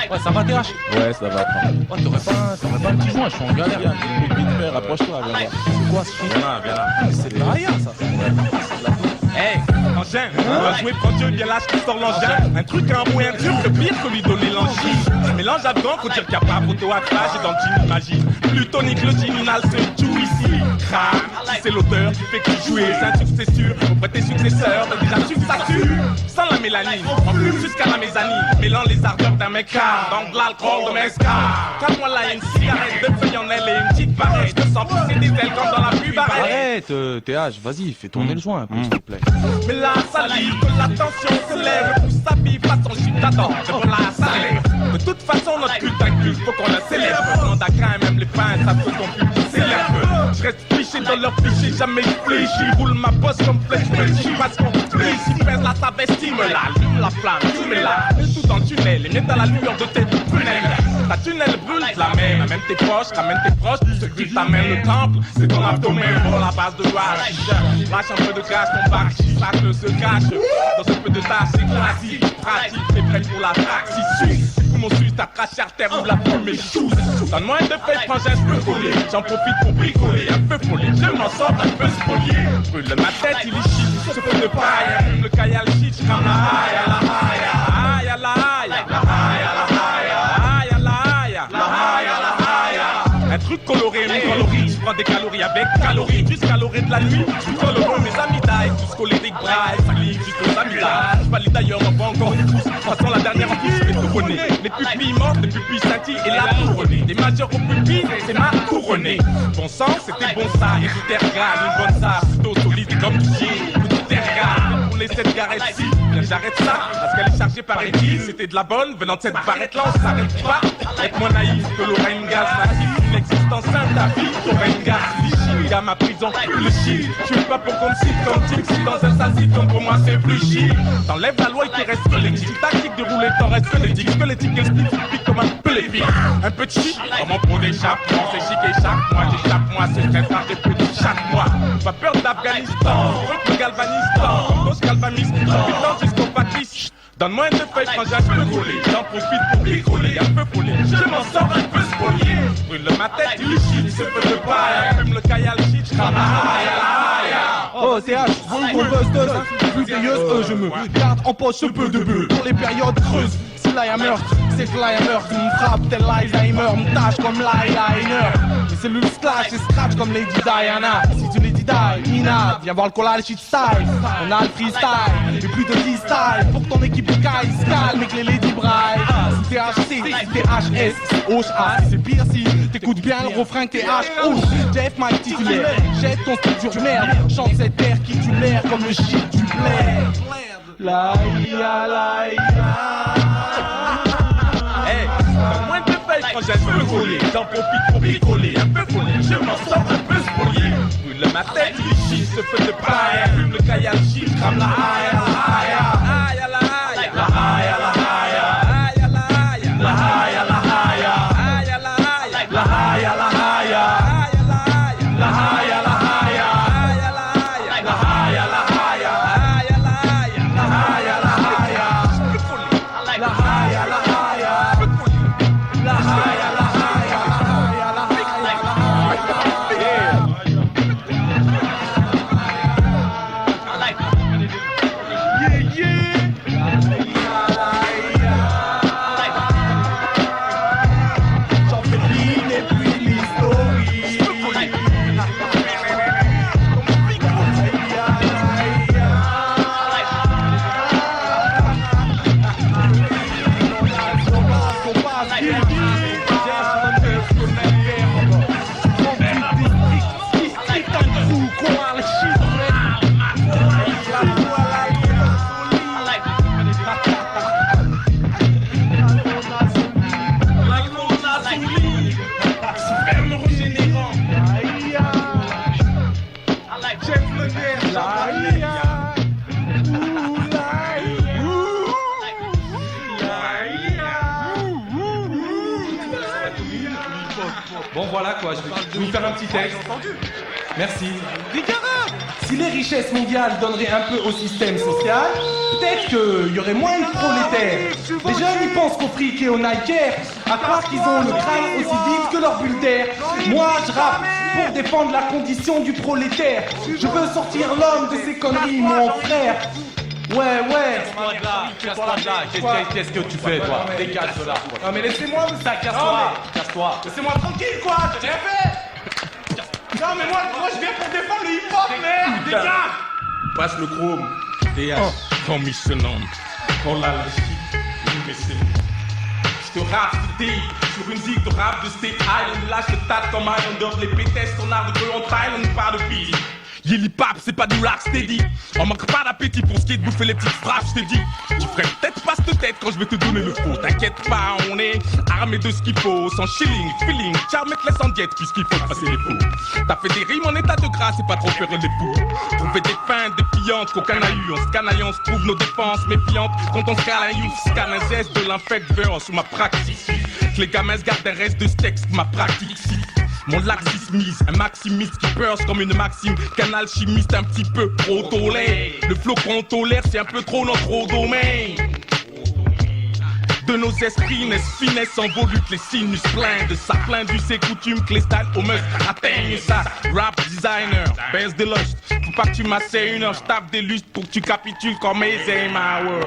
Ouais, ça va TH? Ouais, ça va. Ouais, t'aurais pas un petit joint, je suis en galère. Vite fait, rapproche-toi, viens voir. C'est quoi ce truc? Viens là, viens là. C'est de la rien ça. Hey, engin, on va jouer quand Dieu vient là, je te sors l'engin. Un truc à un moyen dur, le pire que lui donner l'angine. Mélange à dedans, faut dire qu'il n'y a pas photo à clash et dans le team magie. Plutonique, le criminal se joue ici. Crame, c'est l'auteur qui fait qu'il joue. C'est un succès sûr, auprès de tes successeurs, mais déjà tu ça tue. Sans la mélanine, on fume jusqu'à la mezzanine, mêlant les ardeurs d'un mec dans de l'alcool de mescal. Calme-moi là, une cigarette de feuille en elle et une petite barrette. Je me sens pousser des ailes comme dans la pluie barrette. Arrête, TH, vas-y, fais tourner le joint un peu, s'il te plaît. Mais la salive, que la tension se lève, le pouce s'habille, façon chute d'adore, devant la salée. De toute façon, notre culte inclus, faut qu'on le célèbre. Dans Dakar, même les pins, ça faut qu'on puisse s'élève. Je reste fiché dans leur fichier, jamais fléchi. Roule ma bosse comme flèche, j'y passe qu'on fléchit. Si pèse la table, estime-la, allume la flamme, tu mets là. Mets tout dans le tunnel, et mets dans la lueur de tes prunelles. Ta tunnel brûle, la même, amène tes proches, ramène tes proches. Tout ce qui t'amène le temple, c'est ton abdomen pour la base de lâche. Lâche un peu de cash, ton bac, sacle se cache. Dans ce peu de tâche, c'est classique, pratique, t'es prêt pour la taxi. Mon suisse, ta crache à terre ou la fumée chousse. Donne-moi une de feuilles, frangin, je peux coller. J'en profite pour bricoler, un peu folie. Je m'en sors un peu spolié. Brûle ma tête, il est chic, ce peu de paille. Le caillal shit, j'crame la haille, à la haille. Haille, à la haille, la haille, à la haille. Haille, à la haille, la haille, à la haille. Un truc coloré, mais calories. Je prends des calories avec calories. Juste caloré de la nuit. Je suis coloré, mes amis d'ail. Tous colériques, braille, salive, jusqu'aux amis d'ail. Je valide d'ailleurs, on va encore une pousse. De toute façon, la dernière en pousse, c'est couronné. Les pupilles mortes, les pupilles scintillent et la couronnée. Les majeurs aux pupilles, c'est ma couronnée. Bon sang, c'était bon ça. Et tout est regal, une bonne ça. Plutôt solide comme du pied. Tout est regal. Pour les 7 garettes-ci, bien j'arrête ça. Parce qu'elle est chargée par Eddie. C'était de la bonne, venant de cette barrette-là, on s'arrête pas. Être moins naïf que l'oreille gaz natif. Une existence simple, ta vie, t'aurais une gaz. Lichine, gars, ma prison, le shit. Je suis pas pour qu'on me cite comme Tim. Si dans un sale site, comme pour moi, c'est plus chic. T'enlèves la loi, il te reste que l'éthique. Tactique de rouler, t'en reste que l'éthique. Squelettique, elle split, pique comme un peu les pics. Un peu de chic, comment pour l'échappement. C'est chic et chaque mois, j'échappe moi. C'est très rare, des petits chaque mois. Pas peur d'Afghanistan, route de Galvanistan. Gauche galvaniste, j'habite jusqu'au Pakistan. Donne-moi une de feuille, frangin, je peux coller. J'en profite pour bricoler, un peu folie. Je m'en sors un peu spolié. Brûle ma tête, il shit, ce peu de paille. Fume le caillal shit, j'crame la haille, à la haille. Oh TH, mon busteuse, plus veilleuse, je me garde en poche ce peu de bœuf pour les périodes creuses. Si là y'a meurtre, c'est que là y'a meurtre. Tu me frappes tel l'Alzheimer, me tâche comme l'eyeliner. Mes cellules slash et scratch comme Lady Diana. Si tu Lady Di, Nina, viens voir le collage shit style. On a le freestyle, et plus de freestyle. Pour que ton équipe de caille se calme et que les Lady Bride. Si t'es HC, si t'es HS, c'est HA. Si c'est pire si t'écoutes bien le refrain que t'es H. Jeff Mike titulaire, jette ton studio de merde. Chante cette terre qui tue l'air comme le shit du blaire. La ia, la ia. Hey, donne-moi de feuilles quand j'ai un peu collé. J'en profite pour bricoler, un peu folie. Je m'en sors un peu spolié. Brûle ma tête, il shit, ce feu de paille. Fume le caillal shit, crame la haille, à la haille. Haille, à la haille, la haille, à la haille. Haille, à la haille, la haille, à la haille. Haille, à la haille, la haille, à la haille. Haille, à la haille, la haille, à la haille. Haille, à la haille, la haille, à la haille. Haille, à la haille, la haille, à la haille. Je peux coller, la haille, à la haille. Je peux coller, la haille, à la haille. À la haille, à la J'en fais l'hymne et puis l'historie. Bon voilà quoi, je vais vous faire un petit texte. Merci. Si les richesses mondiales donneraient un peu au système social, peut-être qu'il y aurait moins de prolétaires. Les jeunes ils pensent qu'au fric et au Nike, à croire qu'ils ont le crâne aussi vide que leur bulle d'air. Moi je rappe pour défendre la condition du prolétaire. Je veux sortir l'homme de ces conneries mon frère. Ouais, ouais. Casse-toi de là, casse-toi de là. Qu'est-ce que tu fais, toi? Dégage de là. Non, mais laissez-moi, ça, casse-toi. Casse-toi. Laissez-moi tranquille, quoi. J'ai rien fait. Non, mais moi, je viens pour défendre le hip-hop, merde. Dégage. Passe le chrome. DH, commissionnant. On l'a lâché. Je te rappe de tape, sur une zig de rap de State Island. Lâche le tas comme Islanders, les pétesses, ton art de on Thailand, pas de pili. Yelly Pap, c'est pas du rap steady. On manque pas d'appétit pour ce qui est de bouffer les petites frappes, je t'ai dit. Tu ferais peut-être pas cette tête quand je vais te donner le faux. T'inquiète pas, on est armé de ce qu'il faut. Sans shilling, feeling, charme te laisse en diète puisqu'il faut passer les fous. T'as fait des rimes en état de grâce et pas trop faire les fous. Trouver des fins défiantes qu'aucun n'a eu. En se canaillant, on se trouve nos défenses méfiantes. Quand on se cale un youth, scanne un zeste de l'infect vers sous ma pratique. Que les gamins se gardent un reste de ce texte, ma pratique. Mon laxismise, un maximiste qui burst comme une maxime, qu'un alchimiste un petit peu trop toléré. Le flow qu'on tolère, c'est un peu trop notre domaine. De nos esprits naissent finesse en volute, les sinus pleins de ça, plein du c'est coutume que les styles au must atteignent ça. Rap designer, baisse de lust, faut pas que tu m'assais une heure, je tape des lustres pour que tu capitules comme Aizay my world.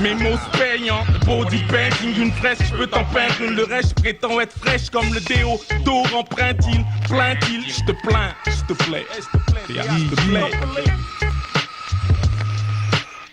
Mes mots se payant, body painting, une fraise, je peux t'en peindre une. Le reste, je prétends être fraîche comme le déo. D'or emprunte-t-il, plaint-il, je te plains, s'il te plaît. S'il te plaît.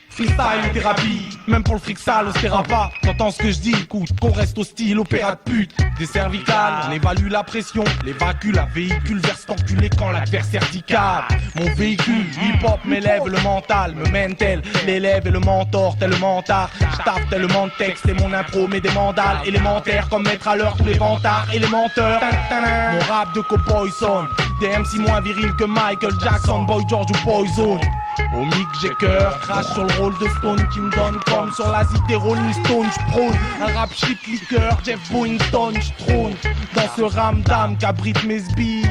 Freestyle ou thérapie, même pour le fric sale, on se taira pas. T'entends ce que je dis, écoute, qu'on reste au style, opéra de pute. Des cervicales, on évalue la pression, l'évacue, la véhicule verse t'enculer quand l'adversaire dit câble. Mon véhicule, hip-hop m'élève le mental, me mène tel l'élève et le mentor, tel le mentard. J'tape tellement de textes et mon impro met des mandales élémentaires comme mettre à l'heure tous les vantards et les menteurs. Mon rap de cowboy sonne, des MC moins viril que Michael Jackson, Boy George ou Poison. Au mic j'ai cœur, crache sur le rôle de Stone qui me donne comme sur la cité Rolling Stone. J'prône un rap shit liqueur, Jeff Boynton, j'trône dans ce ramdam qu'abrite mes sbires.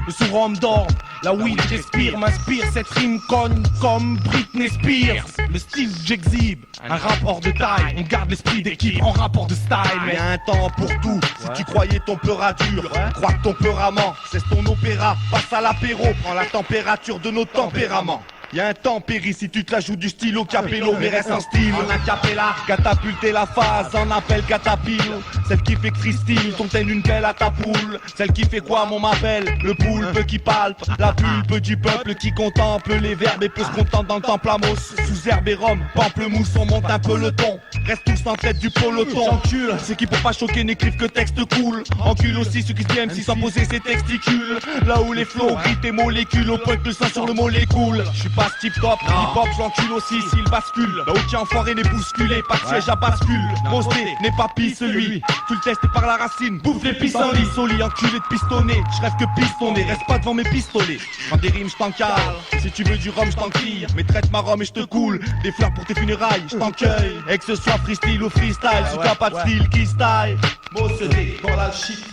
Le surhomme dort, la weed j'espire, m'inspire, cette rime cogne comme Britney Spears. Le style que j'exhibe, un rap hors de taille, on garde l'esprit d'équipe en rapport de style. Mais y'a un temps pour tout, si tu croyais ton peur à dur, crois que ton peur à ment, c'est ton opéra, passe à l'apéro, prends la température de nos tempéraments. Y'a un tempéri si tu te la joues du stylo capello, mais reste en style. En acapella, catapulter la phase, en appel catapille. Celle qui fait que freestyle, ton une belle à ta poule. Celle qui fait quoi, mon m'appelle? Le poulpe qui palpe, la pulpe du peuple qui contemple les verbes et peut se contenter dans le temple Amos. Sous herbe et rhum, pamplemousse, on monte un peu le ton. Reste tous en tête du peloton. J'encule ceux qui pour pas choquer n'écrivent que texte cool. Encule aussi ceux qui se MC sans poser ses testicules. Là où les flots grillent tes molécules au point que le sang sur le molécule. J'suis pas tip top, hip hop j'encule aussi s'il bascule. Là aucun enfoiré n'est bousculé, pas de siège à bascule. Posté n'est pas pis celui, tu le testes par la racine. Bouffe les pissenlits, soli, enculé de pistonné. Je rêve que pistonné, reste pas devant mes pistolets. Quand des rimes j't'encale, si tu veux du rhum j't'enquille. Mais traite ma rhum et j'te coule, des fleurs pour tes funérailles, j't'encueille. Et que ce soit freestyle ou freestyle, si t'as pas de style qui style. Mossédé dans la shit.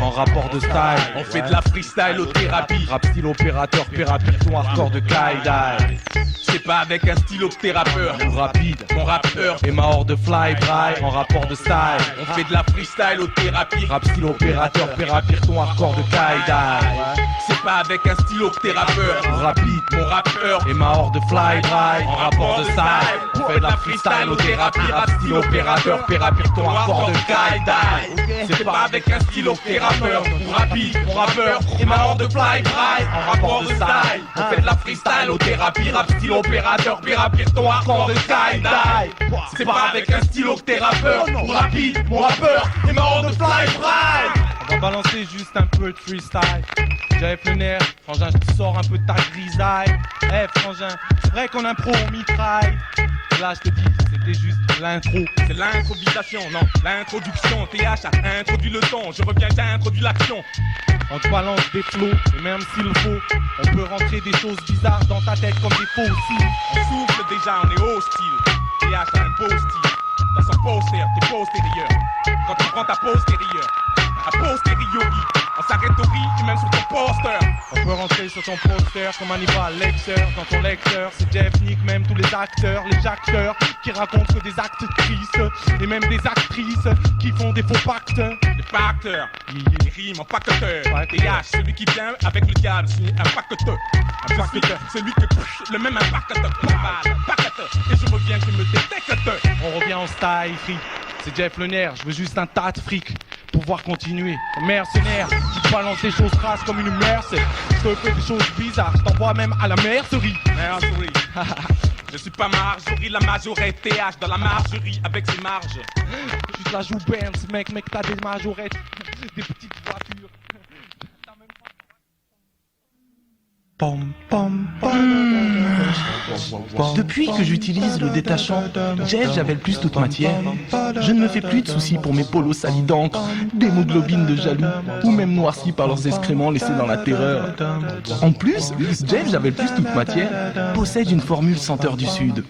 En rapport de style, On fait de la freestyle au thérapie. rap style opérateur, pérapilton, hardcore de Kaidai. C'est pas avec un stylo que t'es rappeur. Ou rapide, Mon rappeur, et ma horde de fly dry. En rapport de style, on fait de la freestyle au thérapie. rap style opérateur, pérapilton, hardcore de Kaidai. C'est pas avec un stylo que t'es rappeur. Ou rapide, Mon rappeur, et ma horde de fly dry. En rapport de style, on fait de la freestyle au thérapie. Rap style opérateur, pérapilton, hardcore de Kaidai. C'est pas avec un stylo que t'es rappeur. Ou rapide, mon rappeur, et ma horde de fly dry. En rapport de style, on fait de la freestyle au thérapie. Rap style opérateur, pérapilton, hardcore de Kaidai. C'est pas avec un stylo que t'es rappeur. Ou rapide, mon rappeur, et ma horde de fly dry. On va balancer juste un peu de freestyle. J'avais le nerf, frangin, je te sors un peu de ta grisaille. Eh frangin, c'est vrai qu'en impro on mitraille. Là je te dis, c'était juste l'intro. C'est l'improvisation, non, l'introduction. TH a introduit le ton, je reviens, j'ai introduit l'action. On te balance des flots, et même s'il faut, on peut rentrer des choses bizarres dans ta tête comme des faux cils. On souffle déjà, on est hostile. TH a un beau style. Dans son poster, t'es postérieur. Quand tu prends ta postérieure, ta postériori. On s'arrête au riz, et même sur ton poster. On peut rentrer collé sur ton poster comme Hannibal Lecter. Dans ton lecteur, c'est Jeff Nick, même tous les acteurs qui racontent que des actes tristes. Et même des actrices qui font des faux pactes. Les pacteurs, ils riment en pacteur. TH, celui qui vient avec le diable, c'est un pacteur. Un pacteur, celui que le même impacteur. Pacteur, et je reviens qui me détecte. On revient en style free. C'est Jeff le nerf, je veux juste un tas de fric pour pouvoir continuer. Mercenaire, tu te balances des choses crasses comme une merce. Je te fais des choses bizarres, je t'envoie même à la mercerie. Mercerie. Je suis pas Marjorie, la majorité TH dans la margerie avec ses marges. Juste la joue Benz, mec, t'as des majorettes, des petites voitures. Pom, pom, pom. Depuis que j'utilise le détachant Jeff Javel plus toute matière, je ne me fais plus de soucis pour mes polos salis d'encre, d'hémoglobine de jaloux, ou même noircis par leurs excréments laissés dans la terreur. En plus, Jeff Javel plus toute matière possède une formule senteur du Sud.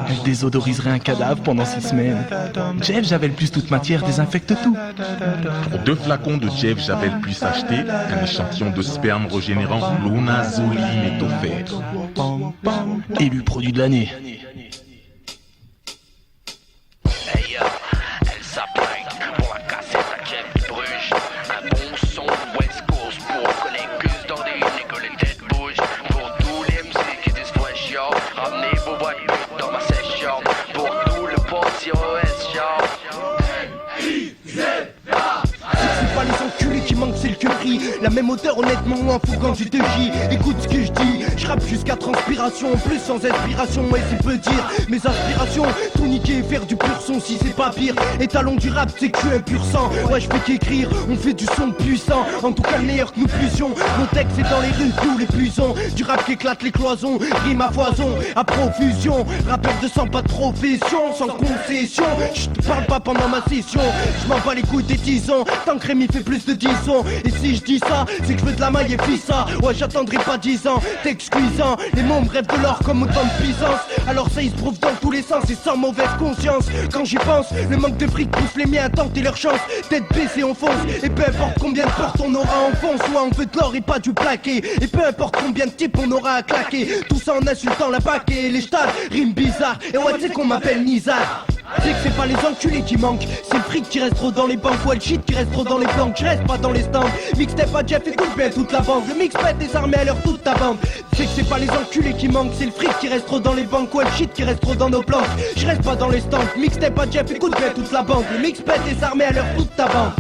Elle désodoriserait un cadavre pendant 6 semaines. Jeff Javel plus toute matière désinfecte tout. Pour 2 flacons de Jeff Javel plus achetés, un échantillon de sperme régénérant Lonazoline est offert. Élu produit de l'année. Hey elle s'apprête pour la cassette à Jeff Bruges. Un bon son West Coast pour que les cuisses dandinent et que les têtes bougent. Pour tous les MC qui disent fresh yo, ramenez vos voitures dans ma session. Pour tout le party OS C'est pas les enculés qui manquent, c'est le curry. La même odeur honnêtement moins fou quand tu te gis. Écoute ce que je dis, je rappe jusqu'à transpiration. En plus sans inspiration, ouais c'est peu dire. Mes aspirations, tout niquer et faire du pur son si c'est pas pire. Étalon du rap, c'est que je suis un pur sang. Ouais je fais qu'écrire, on fait du son puissant. En tout cas le meilleur que nous puissions. Mon texte c'est dans les rues, tous les puissants. Du rap qui éclate les cloisons, rime à foison, à profusion. Rappeur de sang, pas de profession, sans concession. Je te parle pas pendant ma session. Je m'en bats les couilles des 10 ans. Tant que Rémi fait plus de 10 ans. Et si je dis ça, c'est que je veux de la maille et fissa. Ouais j'attendrai pas 10 ans, texte cuisant. Les mômes rêvent de l'or comme autant de puissance. Alors ça il se prouve dans tous les sens et sans mauvaise conscience. Quand j'y pense, le manque de fric pousse les miens à tenter leur chance. Tête baissée on fonce, et peu importe combien de portes on aura en fond. Soit on veut de l'or et pas du plaqué. Et peu importe combien de types on aura à claquer. Tout ça en insultant la paquet. Les stades, rimes bizarres. Et ouais tu sais qu'on m'appelle Nizar. C'est que c'est pas les enculés qui manquent, c'est le fric qui reste trop dans les banques. Ouais le shit qui reste trop dans les planques, je reste pas dans les stands. Mixtape à Jeff, écoute bien toute la bande. Le mix pète des armées à l'heure toute ta bande. C'est que c'est pas les enculés qui manquent, c'est le fric qui reste trop dans les banques. Ouais le shit qui reste trop dans nos planques, je reste pas dans les stands. Mixtape à Jeff, écoute bien toute la bande. Le mix pète des armées à l'heure toute ta bande.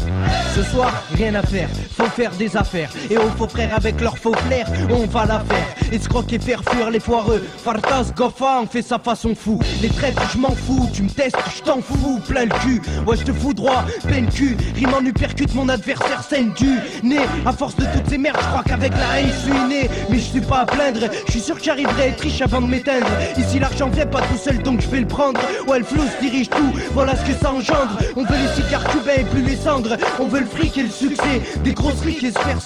Ce soir, rien à faire, faut faire des affaires. Et aux faux frères avec leurs faux flair, on va la faire. Escroquer, faire fuir les foireux. Fartas, Goffa, on fait sa façon fou. Les traites, je m'en fous, tu me testes, je t'en fous, plein le cul. Ouais, je te fous droit, peine cul. Rime en uppercut, mon adversaire scène du nez. À force de toutes ces merdes, je crois qu'avec la haine, je suis né. Mais je suis pas à plaindre, je suis sûr que j'arriverai à être riche avant de m'éteindre. Ici, l'argent vient pas tout seul, donc je vais le prendre. Ouais, le flou se dirige tout, voilà ce que ça engendre. On veut les cigares cubains et plus les cendres. On veut le fric et le succès, des grosses riques et se faire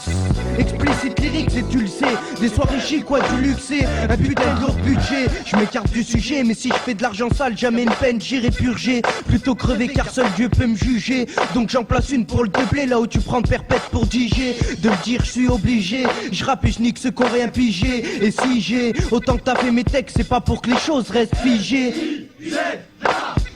explicite lyrique, et tu le sais. Des soirées chic, quoi, du luxe, un putain de lourd budget. Je m'écarte du sujet, mais si je fais de l'argent sale, jamais une peine, j'irai purger. Plutôt crever car seul Dieu peut me juger. Donc j'en place une pour le doubler, là où tu prends perpète pour diger. De le dire, je suis obligé. Je rappe et je nique ceux qu'on rien pigé. Et si j'ai autant que t'as fait mes textes, c'est pas pour que les choses restent figées.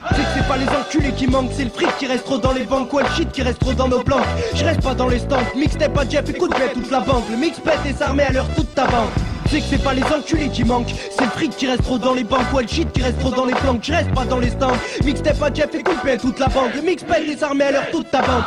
C'est que c'est pas les enculés qui manquent, c'est le fric qui reste trop dans les banques. Ouais le shit qui reste trop dans nos planques, je reste pas dans les stands. Mixtape à Jeff, écoute bien toute la bande. Le mix pète des armées à l'heure toute ta bande. C'est que c'est pas les enculés qui manquent, c'est le fric qui reste trop dans les banques. Ouais le shit qui reste trop dans les planques, je reste pas dans les stands. Mixtape à Jeff, écoute bien toute la bande. Le mix pète des armées à l'heure toute ta bande.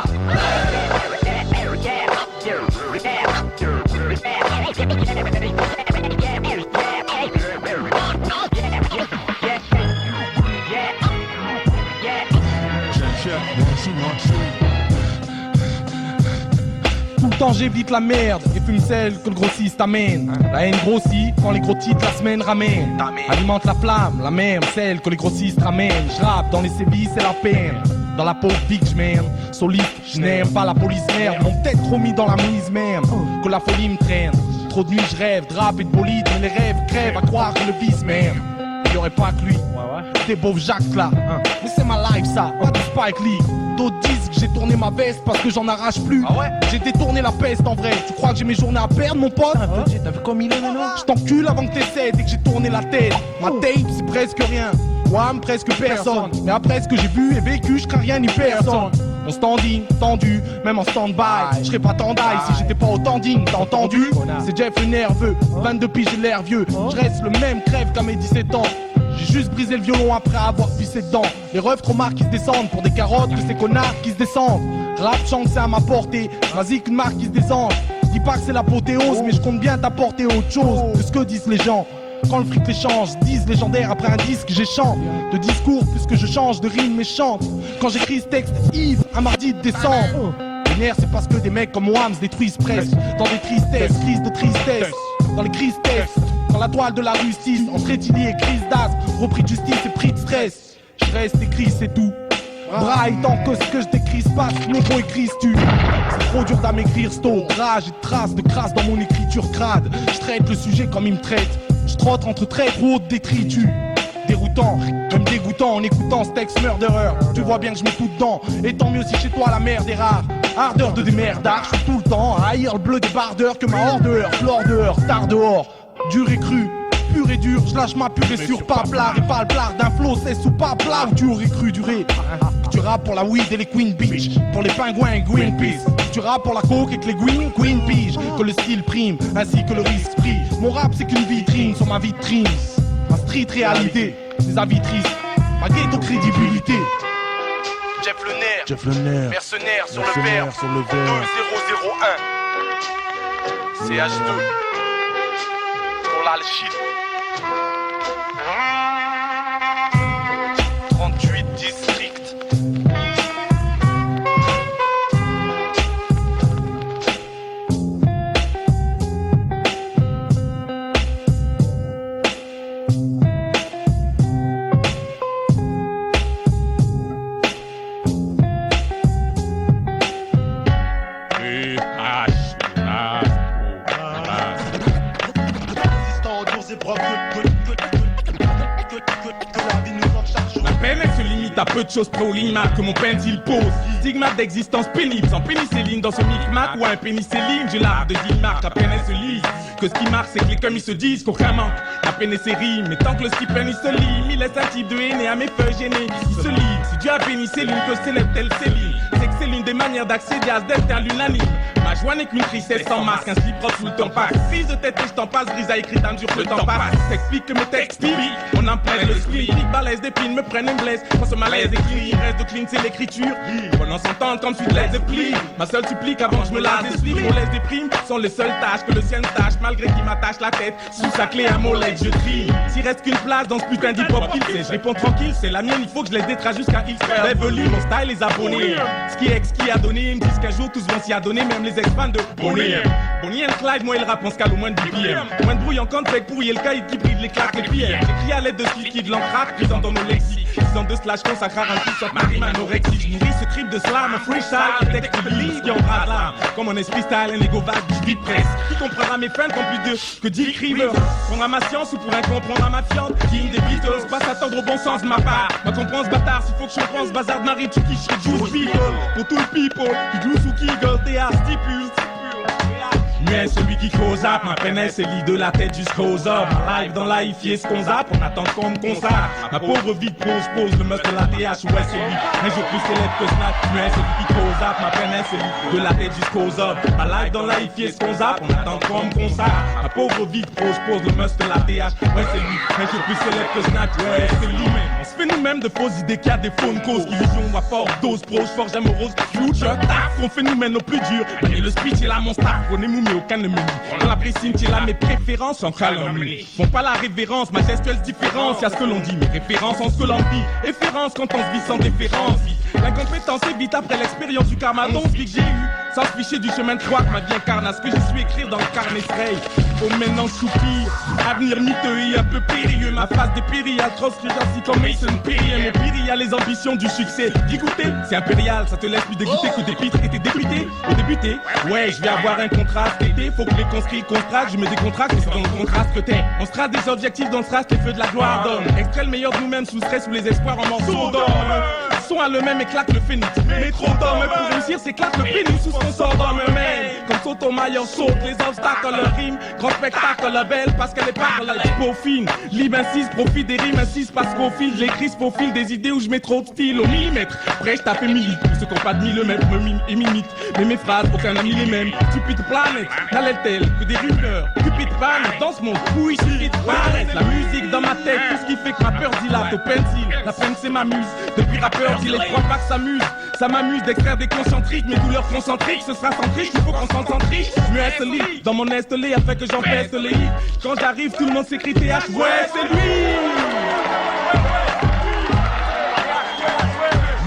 Tout le temps j'évite la merde et fume celle que le grossiste amène. La haine grossit quand les gros titres la semaine ramènent. Alimente la flamme, la même, celle que les grossistes ramènent. Je rappe dans les sévices et la peine. Dans la pauvre vie que je mène, solide, je n'aime pas la police merde. M'ont peut-être trop mis dans la mise même, que la folie me traîne. Trop de nuit je rêve, drape et de bolide, mais les rêves crèvent à croire que le vice même. Y'aurait pas que lui, des pauvres Jacques là, mais c'est ma life ça, pas de Spike Lee. d'autres disent que j'ai tourné ma veste parce que j'en arrache plus. Ah ouais? J'ai détourné la peste en vrai. Tu crois que j'ai mes journées à perdre, mon pote? T'as vu comme il est maintenant? Je t'encule avant que t'essaies dès que j'ai tourné la tête. Ma tape c'est presque rien. Wham, presque personne. Mais après ce que j'ai vu et vécu, je crains rien ni personne. On standing, tendu, même en stand-by. Je serais pas tendaille si j'étais pas au tending, t'as entendu? C'est Jeff le nerveux, 22 piges j'ai l'air vieux. Je reste le même crève qu'à mes 17 ans. J'ai juste brisé le violon après avoir pissé dedans. Les refs trop marques qui se descendent pour des carottes que ces connards qui se descendent. Rap chante c'est à ma portée, vas-y qu'une marque qui se descend. Je dis pas que c'est l'apothéose mais je compte bien t'apporter autre chose que ce que disent les gens. Quand le fric les change, disent légendaire après un disque j'échante. De discours puisque je change de rime méchante. Quand j'écris ce texte Yves, un mardi de décembre. Les nerfs c'est parce que des mecs comme moi se détruisent presque. Dans des tristesses, crises de tristesse. Dans les crises textes. Quand la toile de la justice, entre étilier et crise d'asthme, repris de justice et pris de stress. Je reste écrit, c'est tout. Braille tant que ce que je décris se passe, mon bon écris tu. C'est trop dur d'à m'écrire, sto. Rage et traces de crasse dans mon écriture crade. Je traite le sujet comme il me traite. Je trotte entre traîtres ou haute détritus. Déroutant, même dégoûtant en écoutant ce texte murderer. Tu vois bien que je mets tout dedans. Et tant mieux si chez toi la merde est rare. Ardeur de démerdard, je suis tout le temps à haïr le bleu des bardeurs que ma hordeur. Flore dehors, tard dehors. Dur et cru, pur et dur, je lâche ma purée sur pas plat et pas le plat d'un flot, c'est sous pas plat où tu aurais cru durer. Tu rappes pour la weed et les Queen Beach, pour les pingouins et Greenpeace. Tu rappes pour la coke et que les Queen Pige, que le style prime, ainsi que le risque pris. Mon rap c'est qu'une vitrine sur ma vitrine, ma street réalité, des avis tristes, ma ghetto crédibilité. Jeff le nerf, mercenaire sur le verre, 2001, CH2. Le shit. 38 districts. À peu de choses près au limac que mon pencil pose. Stigmate d'existence pénible, sans pénicilline dans ce micmac ou un pénicilline. J'ai l'art de Guillemard, la peine se lit. Que ce qui marque c'est que les comme ils se disent qu'aucun manque. La peine et ses rimes, mais tant que le stipend il se lime, il laisse un type de haine à mes feuilles gênées. Il se lit, si Dieu a béni c'est l'une que célèbre telle Céline. C'est que c'est l'une des manières d'accéder à ce destin l'unanime. Ma joie n'est qu'une tristesse sans masque, un slip propre sous le temps passe. Prise de tête et je t'en passe, brise à écrire d'un dur que le temps passe. T'explique que mes textes piquent, on en prête le split. Balèze d'épines me prennent une blesse, quand ce malaise est clean, reste de clean c'est l'écriture. Pendant s'entendre comme suite les plis. Ma seule supplique avant que je me lasse des slips. Mon laisse des primes sont les seules tâches que le ciel tâche. Malgré qu'il m'attache la tête, sous sa clé un molette je trie. S'il reste qu'une place dans ce putain d'hip-hop qu'il fait, je réponds tranquille, c'est la mienne, il faut que je laisse des traces jusqu'à il fait. Révolu, mon style les abonnés. Ce qui a donné, ils me disent qu'un jour tous vont s'y adonner, même les ex-fans de Bonnie and Clyde, moi il rappe en scale au moins de BPM. Moins de brouille en contact pour y est le caïd qui brille les claques, les pierres. J'écris à l'aide de ce liquide, l'encrate, présent dans nos lexiques. 6 ans de slash consacré à un coup sur ma rime anorexique. Je nourris ce trip de slam, un freestyle, texte de liste qui embrase l'âme. Comme mon esprit style, un ego vague, je vis presse. Qui comprendra mes fans comme plus de que 10 écriveurs. Prendra ma science ou pour un con, prendra ma fiante. King des Beatles, pas s'attendre au bon sens de ma part. Ma comprends ce bâtard, s'il faut que je comprends ce bazar de Marie, tu qui je juice people. Pour tout le people, qui glue sous qui gueule, théâtre, stipule. Mais celui qui cause up, ma peine c'est lit de la tête jusqu'aux hommes. Live dans life, ce qu'on zappe, on attend qu'on me consacre. Ma pauvre vie pose le must de la TH, ouais c'est lui. Un jour plus célèbre que Snap, mais celui qui cause up, ma peine c'est lit de la tête jusqu'aux hommes. Ma live dans life, ce qu'on zappe, on attend qu'on me consacre. Ma pauvre vie pose le must de la TH, ouais c'est lui. Un jour plus célèbre que Snap, ouais c'est lui. On se fait nous-mêmes de fausses idées qu'il y a des faunes causes. Illusion à force dose, proche, forge amoureuse, future, taf. On fait nous-mêmes nos plus durs. Et le speech est là mon staff, prenez-nous mais aucun ne me lit. Dans la précime, tu là mes préférences en calomnie. Font pas la révérence, majestueuse différence. Y'a ce que l'on dit, mes références en ce que l'on dit. Référence quand on se vit sans déférence. L'incompétence est vite après l'expérience du karma. Donc que j'ai eu, sans se ficher du chemin de croix que ma vie incarne. À ce que j'ai su écrire dans le carnet sereil. Faut maintenant soupir, avenir miteux et un peu périlleux. Ma phase des périls, transcrire ainsi comme Mason Perrier. Mon pire, y a les ambitions du succès. Dégoûté, c'est impérial, ça te laisse plus dégoûté que des pitres et t'es député. Au débuté, ouais, je vais avoir un contraste été. Faut que les conscrits contractent, je me décontracte, mais c'est dans le contraste que t'es. On se trace des objectifs dans le strass, les feux de la gloire donnent. Extrait le meilleur de nous-mêmes sous stress ou les espoirs en morceaux d'or. son a le même éclat que le phénix. Mais trop d'hommes pour réussir, c'est claque le pénis sous son sort d'homme même. Comme Sotomayor saute les obstacles, le rime. Grand spectacle, la belle parce qu'elle est pas la fine. Libre insiste, profite des rimes, insiste parce qu'au fil, je l'écris au fil des idées où je mets trop de style au millimètre. Après, je tape millimètre, ceux qui n'ont pas de millimètre me miment et m'imitent. Mais mes phrases, aucun ami les mêmes. Stupide planète, n'allait-elle que des rumeurs. Cupid pan, dans ce monde, oui, stupide planète. La musique dans ma tête, tout ce qui fait que ma peur dilate au pencil. La peine, c'est ma muse. Depuis rappeur, dis les crois pas que ça m'amuse. Ça m'amuse d'extraire des concentriques, mes douleurs concentriques, ce sera centrique, il faut qu'on s'en centrique. Je reste lit dans mon estelé afin que j'en pèse les hits. Quand j'arrive, tout le monde s'écrit TH, ouais, c'est lui.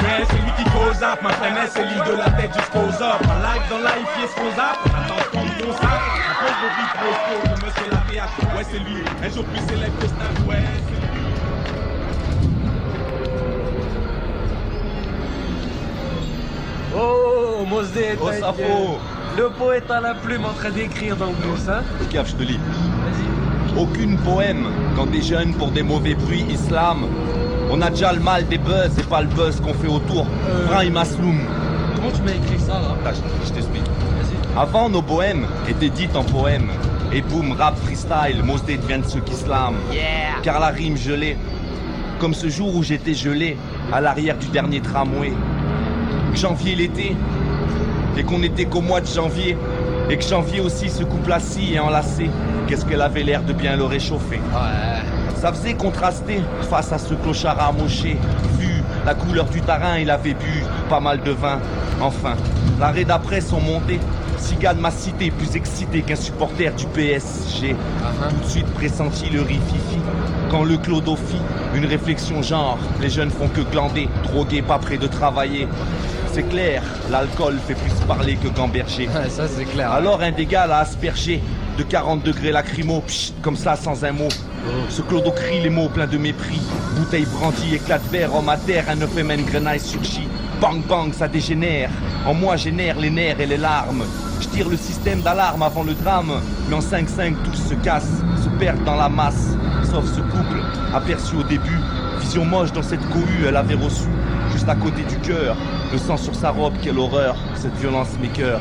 Mais c'est lui qui cause up, ma planète, c'est l'île de la tête jusqu'aux up. Un live dans live, pièce qu'on zappe, on attend qu'on bon sac. Un pauvre beat pro de monsieur la TH, ouais, c'est lui. Un jour plus célèbre que Stan, ouais, c'est lui. Oh, Mosdé, Oh, ça faut. Le poète à la plume en train d'écrire dans le blues, hein. Gaffe, je te lis. Aucune poème quand des jeunes pour des mauvais bruits islam. On a déjà le mal des buzz et pas le buzz qu'on fait autour. Brahim Asloum. Comment tu m'as écrit ça là? Je t'explique. Avant, nos bohèmes étaient dites en poèmes. Et boum, rap, freestyle, Mosdé devient de ceux qui slament. Yeah. Car la rime gelée. Comme ce jour où j'étais gelé à l'arrière du dernier tramway. Janvier l'été, et qu'on était qu'au mois de janvier, et que janvier aussi se coupe assis et enlacé, qu'est-ce qu'elle avait l'air de bien le réchauffer. Ouais. Ça faisait contraster face à ce clochard amoché. Vu la couleur du tarin, il avait bu pas mal de vin. Enfin, l'arrêt d'après sont montés. Cigane m'a cité, plus excité qu'un supporter du PSG. Tout de suite pressenti le rififi. Quand le clodo fit une réflexion genre, les jeunes font que glander, drogués, pas près de travailler. C'est clair, l'alcool fait plus parler que gamberger. Ouais, ça c'est clair. Alors un dégât l'a aspergé de 40 degrés lacrymo, pchit, comme ça sans un mot. Ce clodo crie les mots pleins de mépris. Bouteille brandie, éclat de verre, homme à terre, un œuf et une grenaille surgit. Bang bang, ça dégénère. En moi génère les nerfs et les larmes. Je tire le système d'alarme avant le drame. Mais en 5-5, tous se cassent, se perdent dans la masse. Sauf ce couple, aperçu au début. Vision moche dans cette cohue, elle avait reçu. Juste à côté du cœur, le sang sur sa robe, quelle horreur. Cette violence m'écœure.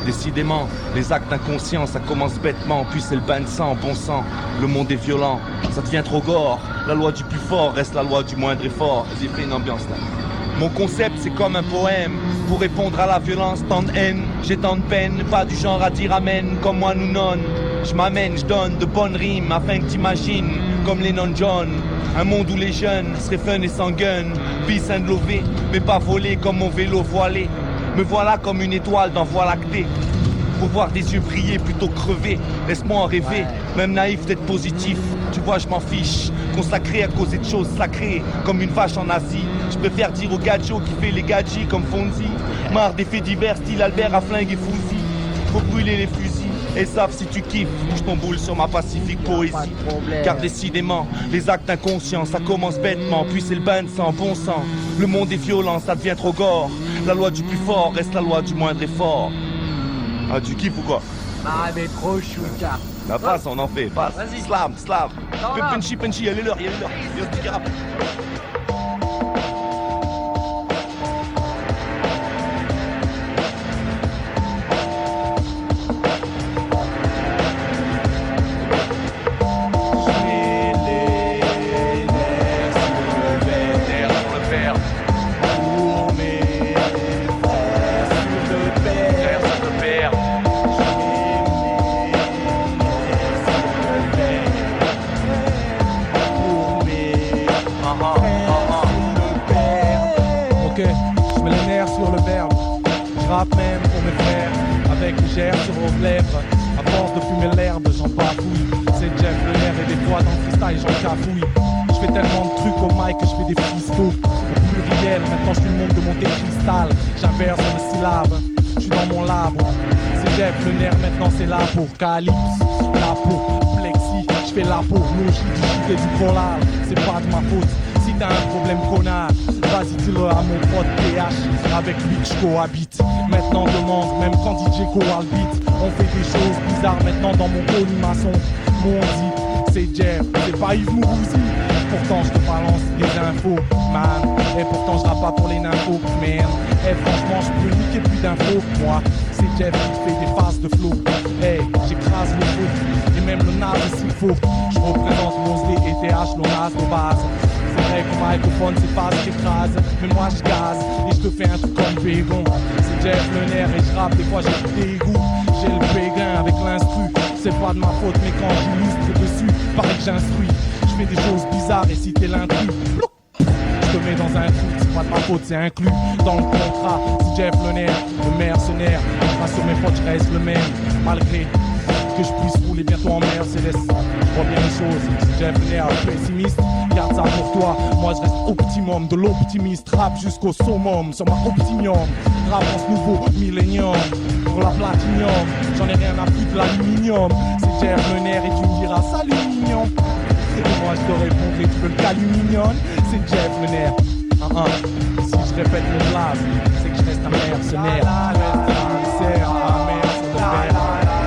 Décidément, les actes inconscients, ça commence bêtement, puis c'est le bain de sang, bon sang. Le monde est violent, ça devient trop gore. La loi du plus fort reste la loi du moindre effort. J'ai fait une ambiance là. Mon concept c'est comme un poème. Pour répondre à la violence, tant de haine. J'ai tant de peine, pas du genre à dire amen. Comme moi nous non. Je m'amène, je donne de bonnes rimes afin que t'imagines. Comme les non-John. Un monde où les jeunes seraient fun et sans gun. Peace and love, mais pas volé comme mon vélo voilé. Me voilà comme une étoile dans Voie lactée. Pour voir des yeux briller plutôt crever. Laisse-moi en rêver, même naïf d'être positif. Tu vois, je m'en fiche. Consacré à causer de choses sacrées, comme une vache en Asie. Je préfère dire au gadjo qui fait les gadgets comme Fonzie. Marre des faits divers, style Albert à flingue et fouzi. Faut brûler les fusils. Et savent si tu kiffes, bouge ton boule sur ma pacifique poésie. Car décidément, les actes inconscients, ça commence bêtement. Puis c'est le bain de sang, bon sang. Le monde est violent, ça devient trop gore. La loi du plus fort reste la loi du moindre effort. Ah, tu kiffes ou quoi? Ah, mais trop chou, car. La passe, on en fait, passe. Vas-y. Slam, slam. Non, non. Punchy, punchy, il y a l'heure, il y a l'heure. Il y a ce rap. Ok, je mets les nerfs sur le verbe. Je rappe même pour mes frères, avec les germes sur vos lèvres. À force de fumer l'herbe, j'en bafouille. C'est Jeff le nerf et des fois dans le freestyle j'en cafouille. Je fais tellement de trucs au mic que je fais des fristaux. Au pluriel, maintenant je suis le monde de monter cristal. J'inverse les syllabes, je suis dans mon labo. C'est Jeff le nerf, maintenant c'est l'apocalypse. La peau, plexi, je fais l'apologie du shit et du collage. C'est pas de ma faute. Si t'as un problème connard, vas-y dis-le à mon pote TH, avec lui que je cohabite. Maintenant demande, même quand DJ Go a le beat, on fait des choses bizarres maintenant dans mon colimaçon. Mon dit, c'est Jeff, c'est pas Yves Mourouzi. Pourtant je te balance des infos, man. Et pourtant je rappe pas pour les nymphos, merde. Et franchement je peux niquer plus d'infos. Moi, c'est Jeff qui fait des phases de flow. Hey, j'écrase le faux, et même le naze s'il faut. Je représente Mosley et TH, l'ONAS de base. C'est vrai qu'au microphone c'est pas ce qui écrase, mais moi je gaze et je te fais un truc comme Bégon. C'est Jeff le nerf et je rappe, des fois j'ai le dégoût. J'ai le béguin avec l'instru, c'est pas de ma faute mais quand j'illustre dessus, pareil que j'instruis. Je fais des choses bizarres et si t'es l'intrus, je te mets dans un trou, c'est pas de ma faute, c'est inclus dans le contrat. C'est Jeff le nerf, le mercenaire. Grâce sur mes potes je reste le même, malgré que je puisse rouler bientôt en Mercedes. Je vois bien les choses, c'est Jeff le nerf, pessimiste. Garde ça pour toi, moi je reste optimum, de l'optimiste, rap jusqu'au summum, sur ma optimium, rap en ce nouveau millénium, pour la platinium, j'en ai rien à foutre de l'aluminium, c'est Jeff le nerf et tu me diras salut mignon, et moi je te répondrai tu veux le caluminion, c'est Jeff le nerf, si je répète mon blase, c'est que je reste un mercenaire, je reste un commissaire, un mercenaire,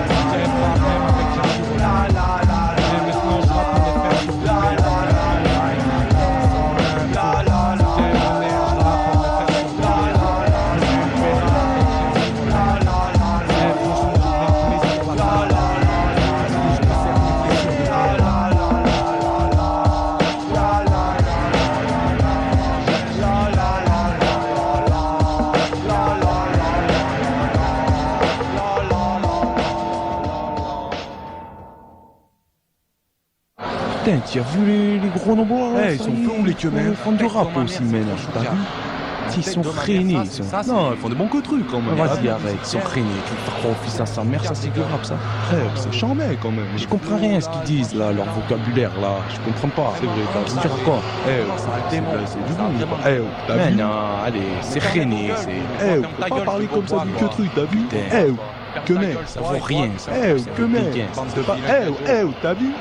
c'est Jeff la même avec la et maintenant je rappe pour les faire pour le Putain, tu as vu les gros nombreux Eh, ils sont plombs les queues, Ils font du rap aussi, mais t'as vu? Ils sont freinés, ils sont... Non, ils font des bons que trucs quand même. Vas-y, arrête, ils sont freinés. Tu veux faire croire au fils à sa mère, ça c'est du rap, ça. Frère, c'est chambé quand même. Je comprends rien à ce qu'ils disent là, leur vocabulaire là, je comprends pas. C'est vrai, t'as dit dire quoi? C'est du bon. T'as Mais vu? non, allez, c'est freiné, c'est... Faut pas parler comme ça du que truc, t'as vu? Que mec, ça vaut rien, ça. que mec, t'as vu?